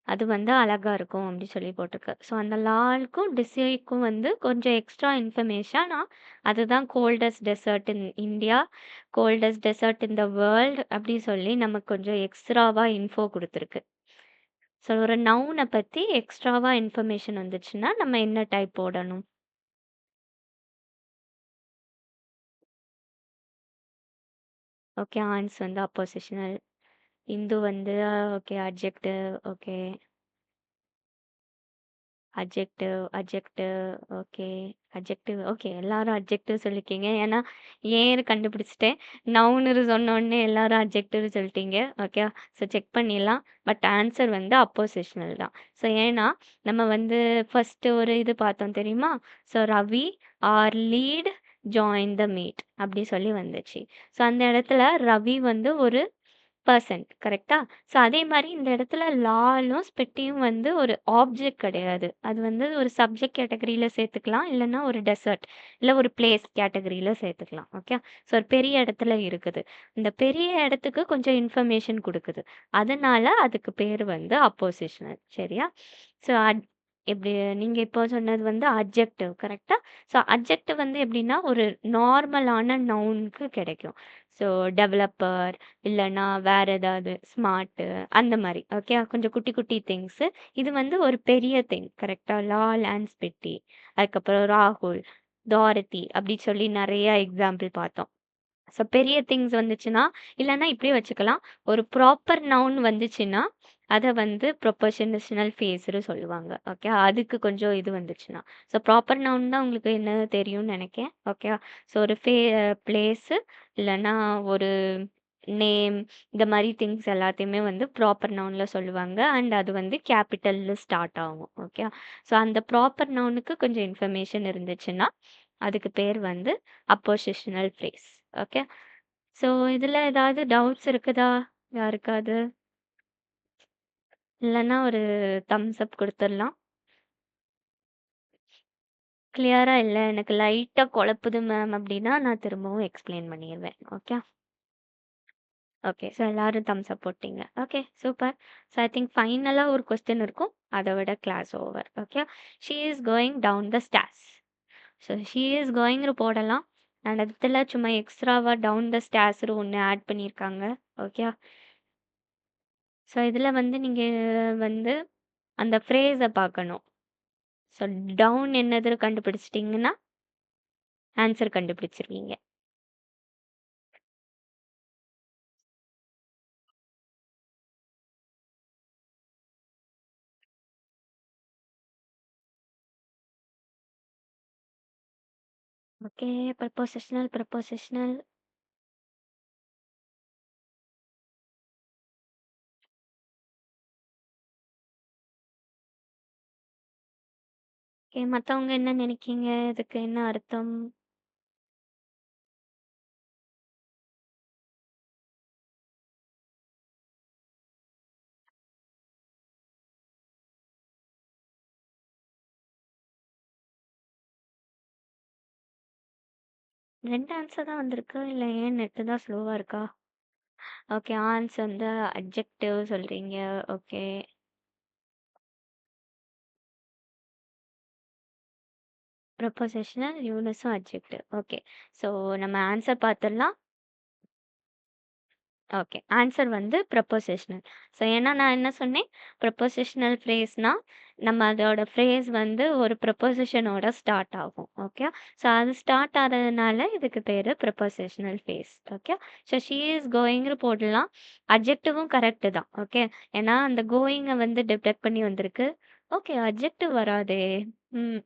அது வந்து அழகா இருக்கும் அப்படி சொல்லி போட்டிருக்கு. ஸோ அந்த லால்க்கும் டிஸ்ஸைக்கும் வந்து கொஞ்சம் எக்ஸ்ட்ரா இன்ஃபர்மேஷனா அதுதான் coldest desert in India, coldest desert in the world அப்படி சொல்லி நமக்கு கொஞ்சம் எக்ஸ்ட்ராவா இன்ஃபோ குடுத்துருக்கு. ஸோ ஒரு நவுன பத்தி எக்ஸ்ட்ராவா இன்ஃபர்மேஷன் வந்துச்சுன்னா, நம்ம என்ன டைப் போடணும்? ஓகே. ஆன்ஸ் வந்து அப்போசிஷனல். இந்து வந்து okay adjective. Okay. Adjective okay. Okay. எல்லாரும் அட்ஜெக்டிவ் சொல்லியிருக்கீங்க. ஏன்னா ஏன்னு கண்டுபிடிச்சுட்டேன். நவுன்னு சொன்னோனே எல்லாரும் அட்ஜெக்டிவ் சொல்லிட்டீங்க. ஓகே. ஸோ செக் பண்ணிடலாம். பட் ஆன்சர் வந்து அப்போசிஷனல் தான். ஸோ ஏன்னா நம்ம வந்து ஃபர்ஸ்ட்டு ஒரு இது பார்த்தோம் தெரியுமா? So Ravi R lead join the meet அப்படி சொல்லி வந்துச்சு. ஸோ அந்த இடத்துல ரவி வந்து ஒரு பெர்சன் கரெக்ட்டா? ஸோ அதே மாரி இந்த இடத்துல லாலும், ஸ்பிட்டியும் வந்து ஒரு ஆப்ஜெக்ட் கிடையாது. அது வந்து ஒரு சப்ஜெக்ட் கேட்டகரியில சேர்த்துக்கலாம். இல்லன்னா ஒரு டெசர்ட் இல்ல ஒரு பிளேஸ் கேட்டகரியில சேர்த்துக்கலாம். ஓகே. ஸோ ஒரு பெரிய இடத்துல இருக்குது. இந்த பெரிய இடத்துக்கு கொஞ்சம் இன்ஃபர்மேஷன் குடுக்குது. அதனால அதுக்கு பேரு வந்து அப்போசிஷனல். சரியா? ஸோ எப்படி நீங்க இப்போ சொன்னது வந்து அட்ஜெக்டிவ் கரெக்ட்டா? ஸோ அட்ஜெக்டிவ் வந்து எப்படின்னா, ஒரு நார்மலான நவுனுக்கு கிடைக்கும். ஸோ டெவலப்பர் இல்லன்னா வேற ஏதாவது ஸ்மார்ட்டு அந்த மாரி. ஓகே. கொஞ்சம் குட்டி குட்டி திங்ஸு. இது வந்து ஒரு பெரிய திங் கரெக்ட்டா? லால் அண்ட் ஸ்பிட்டி. அதுக்கப்புறம் ராகுல், டாரதி அப்படி சொல்லி நெறைய எக்ஸாம்பிள் பார்த்தோம். ஸோ பெரிய திங்ஸ் வந்துச்சுன்னா, இல்லன்னா இப்படியே வச்சுக்கலாம். ஒரு ப்ராப்பர் நவுன் வந்துச்சுன்னா, அத வந்து ப்ரொபோஷனல் ஃப்ரேஸ்ன்னு சொல்லுவாங்க. ஓகே. அதுக்கு கொஞ்சம் இது வந்துச்சுன்னா. ஸோ ப்ராப்பர் நவுன் தான் உங்களுக்கு என்னது தெரியும்னு நெனைக்கிறேன். ஓகே. ஸோ ஒரு பிளேஸு இல்லன்னா ஒரு நேம் இந்த மாரி திங்ஸ் எல்லாத்தையுமே வந்து ப்ராப்பர் நவுன்ல சொல்லுவாங்க. அண்ட் அது வந்து கேப்பிட்டல்ல ஸ்டார்ட் ஆகும். ஓகே. ஸோ அந்த ப்ராப்பர் நவுனுக்கு கொஞ்சம் இன்ஃபர்மேஷன் இருந்துச்சுன்னா, அதுக்கு பேர் வந்து அப்போசிஷனல் ஃப்ரேஸ். ஓகே. ஸோ இதுல ஏதாவது டவுட்ஸ் இருக்குதா யாருக்காவது? இல்லன்னா ஒரு தம்ஸ் அப் குடுத்துடலாம். கிளியரா இல்ல. எனக்கு லைட்டா குழப்புது மேம் அப்படின்னா, நான் திரும்பவும் எக்ஸ்பிளைன் பண்ணிருவேன். ஓகே. ஓகே. ஸோ எல்லாரும் தம்ஸ் அப் போட்டீங்க. Okay. Super. So I think ஃபைனலா ஒரு கொஸ்டின் இருக்கும். அத விட class over. Okay. She is going down the stairs. So she is கோயிங்ன்னு போடலாம். அண்ட் அதுல சும்மா எக்ஸ்ட்ராவா டவுன் த ஸ்டேர்ஸ்ன்னு ஒண்ணு ஆட் பண்ணியிருக்காங்க. ஓகே. ஸோ இதுல வந்து நீங்க வந்து அந்த ஃப்ரேஸ பார்க்கணும். ஸோ டவுன் என்னது கண்டுபிடிச்சிட்டீங்கன்னா, ஆன்சர் கண்டுபிடிச்சிருவீங்க. ஓகே. ப்ரப்போசிஷனல். ஓகே. மத்தவங்க என்ன நினைக்கீங்க? இதுக்கு என்ன அர்த்தம்? ரெண்டு ஆன்சர் தான் வந்திருக்கு. இல்ல ஏன் நெட்டு தான் ஸ்லோவா இருக்கா? ஓகே. ஆன்சர் வந்து அட்ஜெக்டிவ் சொல்றீங்க. ஓகே. ப்ரப்போசிஷனல், யூனிஸும் அட்ஜெக்டிவ். ஓகே. ஸோ நம்ம ஆன்சர் பார்த்துடலாம். ஓகே. ஆன்சர் வந்து ப்ரப்போசிஷனல். ஸோ ஏன்னா நான் என்ன சொன்னேன்? ப்ரப்போசிஷனல் ஃப்ரேஸ்னா, நம்ம அதோட ஃப்ரேஸ் வந்து ஒரு ப்ரப்போசிஷனோட ஸ்டார்ட் ஆகும். ஓகே. ஸோ அது ஸ்டார்ட் ஆறதுனால இதுக்கு பேரு prepositional phrase. Okay. So she is கோயிங்ன்னு போடலாம். அட்ஜெக்டிவும் கரெக்ட்டு தான். ஓகே. ஏன்னா அந்த கோயிங்க வந்து டிடெக்ட் பண்ணி வந்திருக்கு. ஓகே. அட்ஜெக்டிவ் வராதே!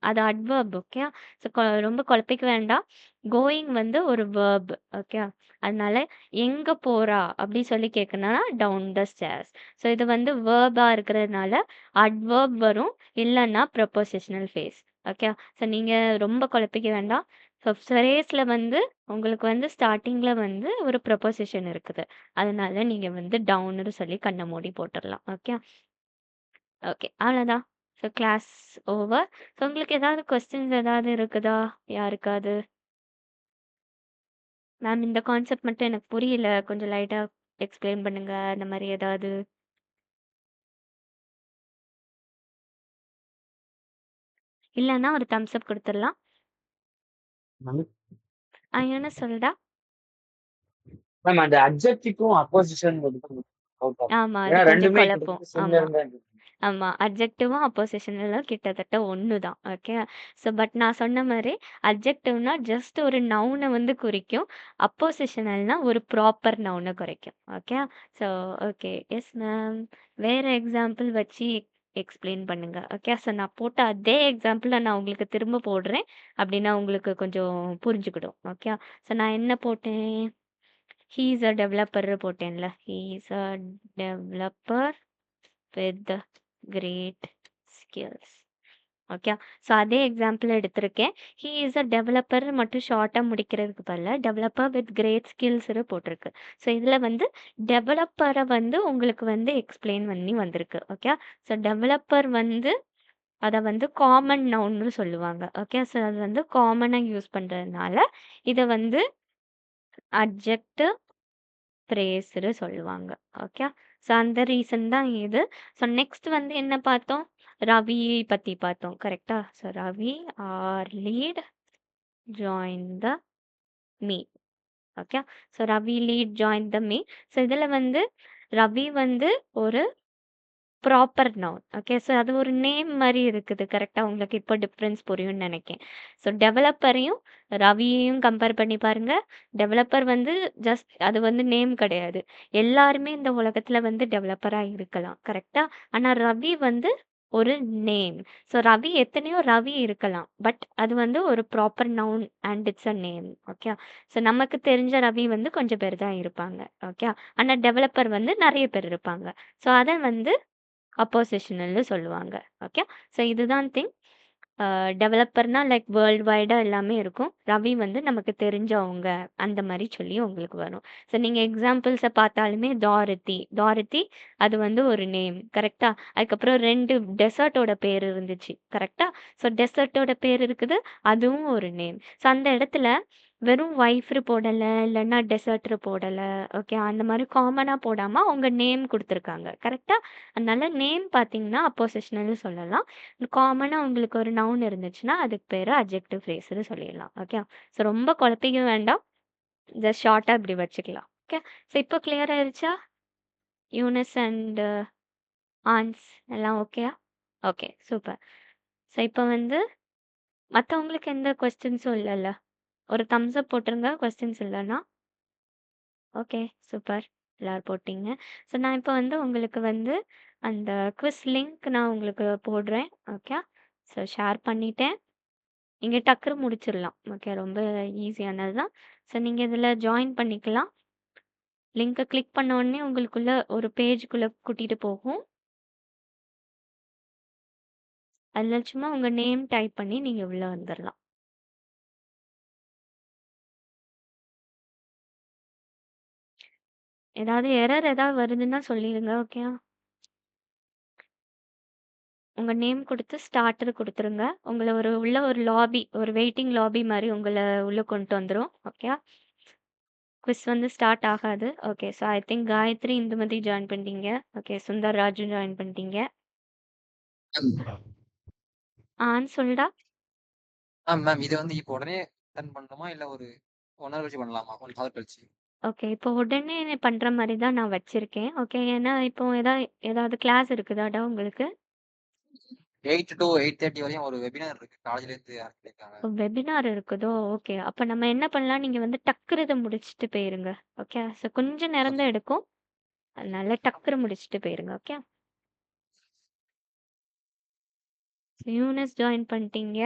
அது அட்வெர்ப். ஓகே. ஸோ ரொம்ப குழப்பிக்க வேண்டாம். கோயிங் வந்து ஒரு வெர்ப். ஓகே. அதனால எங்க போறா? அப்படி சொல்லி கேட்கணும்னா, டவுன் த ஸ்டேர்ஸ். ஸோ இது வந்து வெர்பா இருக்கிறதுனால அட்வெர்ப் வரும். இல்லன்னா ப்ரப்போசிஷனல் ஃப்ரேஸ். ஓகே. ஸோ நீங்க ரொம்ப குழப்பிக்க வேண்டாம். ஸோ ஃப்ரேஸ்ல வந்து உங்களுக்கு வந்து ஸ்டார்ட்டிங்ல வந்து ஒரு ப்ரப்போசிஷன் இருக்குது. அதனால நீங்க வந்து டவுன்னு சொல்லி கண்ண மூடி போட்டுறலாம். ஓகே. ஓகே. அவ்வளோதான். So class over. ஸோ உங்களுக்கு ஏதாவது கொஸ்டின்ஸ் ஏதாவது இருக்குதா? யாருக்காவது? மேம் இந்த கான்செப்ட் மட்டும் எனக்கு புரியல. கொஞ்சம் லைட்டா எக்ஸ்பிளைன் பண்ணுங்க. அந்த மாரி ஏதாவது? இல்லன்னா ஒரு தம்ஸ் அப் குடுத்துடலாம். என்ன சொல்டா? மேம் அந்த அட்ஜெக்டிவ்க்கும் அப்போசிஷன் அவுட் ஆஃப். ஆமா. அது ஏன்னா கொஞ்சம் 2மே குழப்பும். கிட்டத்தட்ட ஆமா. சிமிலர் தான் இருக்கு. ஆமா. அட்ஜெக்டிவும், அப்போசிஷனும் கிட்டத்தட்ட ஒண்ணு தான். ஓகே. ஸோ பட் நான் சொன்ன மாரி அட்ஜெக்டிவ்னா ஜஸ்ட் ஒரு நவுன வந்து குறிக்கும். அப்போசிஷனல்னா ஒரு ப்ராப்பர் நவுன குறிக்கும். Okay. So okay. Yes ma'am. வேற எக்ஸாம்பிள் வச்சு எக்ஸ்பிளைன் பண்ணுங்க. ஓகே. ஸோ நான் போட்ட அதே எக்ஸாம்பிள நான் உங்களுக்கு திரும்ப போடுறேன். அப்படின்னா உங்களுக்கு கொஞ்சம் புரிஞ்சுக்கிடும். ஓகே. ஸோ நான் என்ன போட்டேன்? ஹி இஸ் அ டெவலப்பர் போட்டேன்ல. He is a developer with great skills. Okay. So அதே எக்ஸாம்பிள் எடுத்திருக்கேன். ஹி இஸ் அ டெவலப்பர் மட்டும் ஷார்ட்டா முடிக்கிறதுக்கு பதிலா டெவலப்பர் வித் கிரேட் ஸ்கில்ஸ்னு போட்டிருக்கு. ஸோ இதில் வந்து டெவலப்பரை வந்து உங்களுக்கு வந்து எக்ஸ்பிளைன் பண்ணி வந்திருக்கு. ஓகே. ஸோ டெவலப்பர் வந்து அதை வந்து காமன் நவுன்னு சொல்லுவாங்க. ஓகே. ஸோ அது வந்து காமனாக யூஸ் பண்ணுறதுனால இதை வந்து அட்ஜெக்டிவ் பிரேஸ்ன்னு சொல்லுவாங்க. ஓகே. ஸோ அந்த ரீசன் தான் இது. ஸோ நெக்ஸ்ட் வந்து என்ன பார்த்தோம்? ரவி பத்தி பார்த்தோம். கரெக்ட்டா? So Ravi R lead join the meet. Okay. So Ravi lead join the meet. So இதில் வந்து ரவி வந்து ஒரு ப்ராப்பர் நவுன். ஓகே. ஸோ அது ஒரு நேம் மாரி இருக்குது. கரெக்ட்டா? உங்களுக்கு இப்போ டிஃப்ரென்ஸ் புரியும்னு நெனைக்கிறேன். ஸோ டெவலப்பரையும், ரவியையும் கம்பேர் பண்ணி பாருங்க. டெவலப்பர் வந்து ஜஸ்ட் அது வந்து நேம் கிடையாது. எல்லாருமே இந்த உலகத்துல வந்து டெவலப்பரா இருக்கலாம். கரெக்ட்டா? ஆனா ரவி வந்து ஒரு நேம். ஸோ ரவி எத்தனையோ ரவி இருக்கலாம். பட் அது வந்து ஒரு proper noun and it's a name. Okay. So நமக்கு தெரிஞ்ச ரவி வந்து கொஞ்சம் பேர் தான் இருப்பாங்க. ஓகே. ஆனா டெவலப்பர் வந்து நெறைய பேர் இருப்பாங்க. ஸோ அத வந்து அப்போசிஷனல்னு சொல்லுவாங்க. ஓகே. ஸோ இதுதான் திங். டெவலப்பர்னா லைக் வேர்ல்ட் வைடா எல்லாமே இருக்கும். ரவி வந்து நமக்கு தெரிஞ்சவங்க அந்த மாரி சொல்லி உங்களுக்கு வரும். ஸோ நீங்க எக்ஸாம்பிள்ஸ பார்த்தாலுமே டாரதி. டாரதி அது வந்து ஒரு நேம். கரெக்ட்டா? அதுக்கப்புறம் 2 டெசர்ட்டோட பேர் இருந்துச்சு. கரெக்ட்டா? ஸோ டெசர்ட்டோட பேர் இருக்குது. அதுவும் ஒரு நேம். ஸோ அந்த இடத்துல வெறும் ஒய்ஃப்ரு போடல, இல்லன்னா டெசர்ட்ரு போடல. ஓகே. அந்த மாரி காமனா போடாம அவங்க நேம் குடுத்துருக்காங்க. கரெக்ட்டா? அதனால நேம் பார்த்தீங்கன்னா, அப்போசிஷனல்னு சொல்லலாம். காமனா உங்களுக்கு ஒரு நவுன் இருந்துச்சுன்னா, அதுக்கு பேரு அட்ஜெக்டிவ் ஃப்ரேஸ்ன்னு சொல்லிடலாம். ஓகே. ஸோ ரொம்ப குழப்பிக்க வேண்டாம். ஜஸ்ட் ஷார்ட்டா இப்படி வச்சுக்கலாம். ஓகே. ஸோ இப்போ கிளியர் ஆயிருச்சா? யூனிஸ் அண்ட் ஆன்ஸ் எல்லாம் ஓகேயா? ஓகே. சூப்பர். ஸோ இப்போ வந்து மத்தவங்களுக்கு எந்த கொஸ்டின்ஸும் இல்லல்ல? ஒரு தம்ஸ் அப் போட்டுருங்க கொஸ்டின்ஸ் இல்லன்னா. ஓகே. சூப்பர். எல்லாரும் போட்டீங்க. ஸோ நான் இப்போ வந்து உங்களுக்கு வந்து அந்த குவிஸ் லிங்க் நான் உங்களுக்கு போடுறேன். ஓகே. ஸோ ஷேர் பண்ணிட்டேன். நீங்க டக்குனு முடிச்சிடலாம். ஓகே. ரொம்ப ஈஸியானது தான். ஸோ நீங்க இதில ஜாயின் பண்ணிக்கலாம். லிங்க கிளிக் பண்ண உடனே உங்களுக்குள்ள ஒரு பேஜ்க்குள்ள கூட்டிட்டு போகும். அதில சும்மா உங்க நேம் டைப் பண்ணி நீங்க உள்ள வந்துரலாம். ஏதாவது எரர் ஏதாவது வருதுன்னா சொல்லிருங்க. ஓகேயா? உங்க நேம் குடுத்து ஸ்டார்ட்ன்னு குடுத்துருங்க. உங்கள உள்ள ஒரு லாபி, ஒரு வெயிட்டிங் லாபி மாரி உங்கள உள்ள கொண்டு வந்துரும். ஓகேயா? குவிஸ் வந்து ஸ்டார்ட் ஆகாது. Okay. So I think Gayathri, Indhumathi join பண்ணிட்டீங்க. ஓகே. சுந்தர் ராஜும் ஜாயின் பண்ணிட்டீங்க. சொல்டா. மேம் இது வந்து இப்போ உடனே அட்டெண்ட் பண்ணணுமா? இல்ல ஒரு 1 ஹவர் கழிச்சு பண்ணலாமா? 1 ஹவர் கழிச்சு. ஓகே. இப்போ உடனே பண்ற மாரி தான் நான் வச்சிருக்கேன். ஓகே. ஏன்னா இப்போ ஏதாவது கிளாஸ் இருக்குதாடா உங்களுக்கு? 8 to 8:30 வரையும் ஒரு வெபினார் இருக்கு. காலேஜ்லேருந்து சொல்லியிருக்காங்க. வெபினார் இருக்குதோ? ஓகே. அப்ப நம்ம என்ன பண்ணலாம், நீங்க வந்து டக்குனு இத முடிச்சுட்டு போயிருங்க. ஓகே. ஸோ கொஞ்சம் நேரம் தான் எடுக்கும். அதனால டக்குனு முடிச்சுட்டு போயிருங்க. ஓகே. யூனிஸ் ஜாயின் பண்ணிட்டீங்க.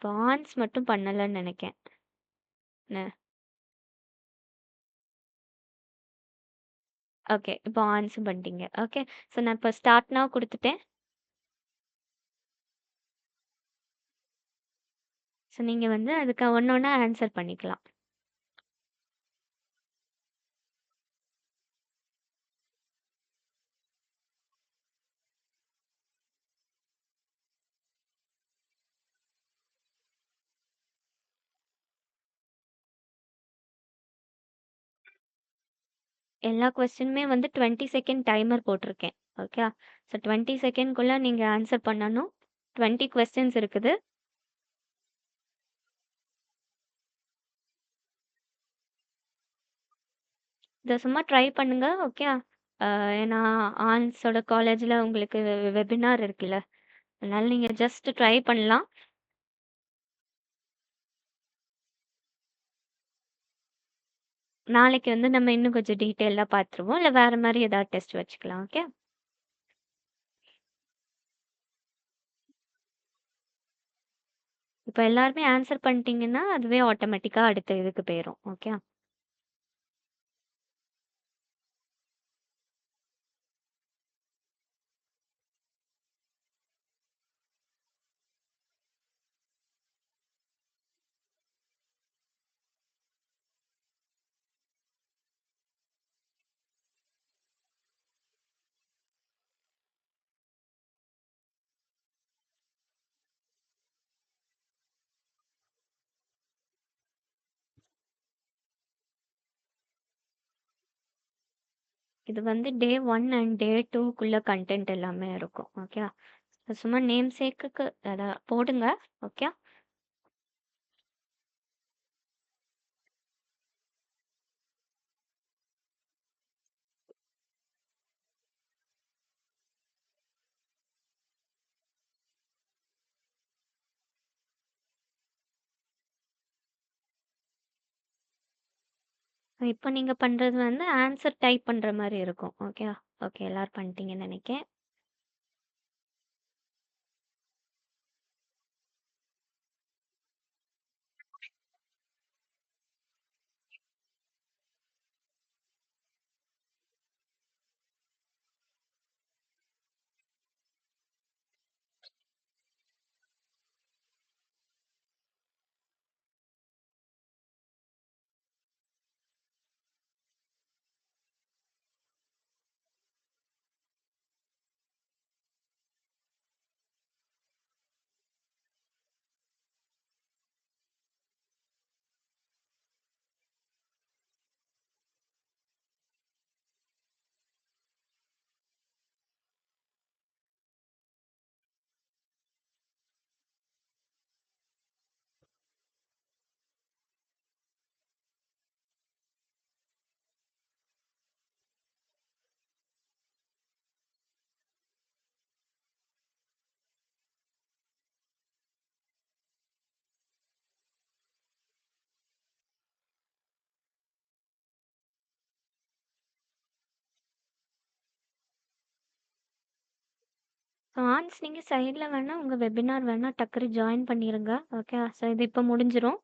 பாண்ட்ஸ் மட்டும் பண்ணலன்னு நெனைக்கேன். என்ன? ஓகே. இப்போ ஆன்ஸும் பண்ணிட்டீங்க. ஓகே. ஸோ நான் இப்போ ஸ்டார்ட் நவ் குடுத்துட்டேன். ஸோ நீங்க வந்து அதுக்கு ஒண்ணொண்ணா ஆன்சர் பண்ணிக்கலாம். எல்லா கொஸ்டினுமே வந்து 20 செகண்ட் டைமர் போட்டிருக்கேன். ஓகே. ஸோ 20 செகண்ட்குள்ள நீங்க ஆன்சர் பண்ணணும். 20 கொஸ்டின்ஸ் இருக்குது. இத சும்மா ட்ரை பண்ணுங்க. ஓகே. ஏன்னா ஆன்ஸோட காலேஜ்ல உங்களுக்கு வெபினார் இருக்குல்ல. அதனால நீங்க ஜஸ்ட் ட்ரை பண்ணலாம். நாளைக்கு வந்து நம்ம இன்னும் கொஞ்சம் டீட்டெயிலா பார்த்துருவோம். இல்ல வேற மாரி ஏதாவது டெஸ்ட் வச்சுக்கலாம். ஓகே. இப்ப எல்லாருமே ஆன்சர் பண்ணிட்டீங்கன்னா, அதுவே ஆட்டோமேட்டிக்கா அடுத்த இதுக்கு போயிரும். ஓகே. இது வந்து டே 1 அண்ட் டே 2க்குள்ள கன்டென்ட் எல்லாமே இருக்கும். ஓகே. சும்மா நேம் சேக்குக்கு அத போடுங்க. ஓகே. இப்ப நீங்க பண்றது வந்து ஆன்சர் டைப் பண்ற மாரி இருக்கும். ஓகே. ஓகே. எல்லாரும் பண்ணிட்டீங்கன்னு நெனைக்கிறேன். ஆன்ஸ் நீங்க சைட்ல வேணா உங்க வெபினார் வேணா டக்குனு ஜாயின் பண்ணிருங்க. ஓகே. ஸோ இது இப்ப முடிஞ்சிரும்.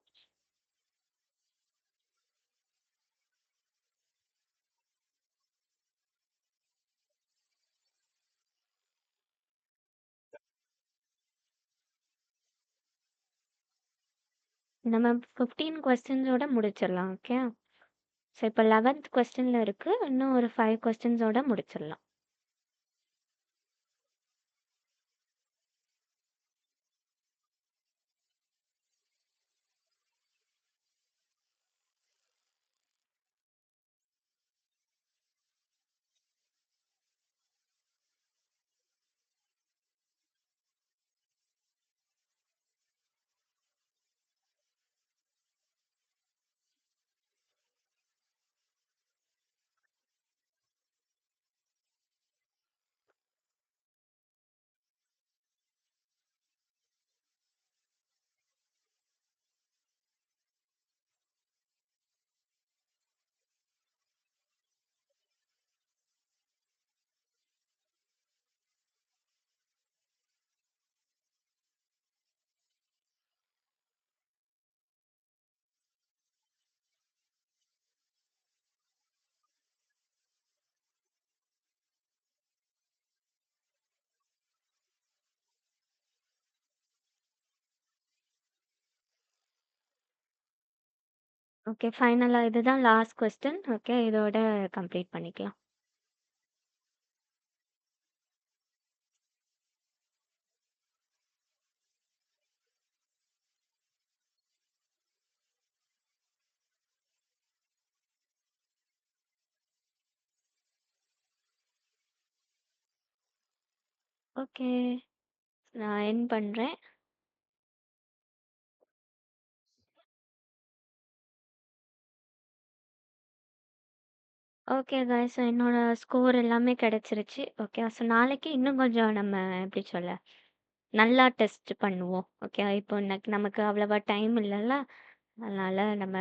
நம்ம 15 கொஸ்டின்ஸோட முடிச்சிடலாம். ஓகே. ஸோ இப்போ 11th கொஸ்டின்ல இருக்கு. இன்னும் ஒரு 5 கொஸ்டின்ஸோட முடிச்சிடலாம். ஓகே. ஃபைனலா இதுதான் லாஸ்ட் கொஸ்டின். ஓகே. இதோட கம்ப்ளீட் பண்ணிக்கலாம். ஓகே. நான் எண்ட் பண்றேன். Okay guys. என்னோட ஸ்கோர் எல்லாமே கிடைச்சிருச்சு. ஓகே. ஸோ நாளைக்கு இன்னும் கொஞ்சம் நம்ம எப்படி சொல்ல நல்லா டெஸ்ட் பண்ணுவோம். ஓகே. இப்போ நமக்கு அவ்வளவா டைம் இல்லைல்ல. அதனால நம்ம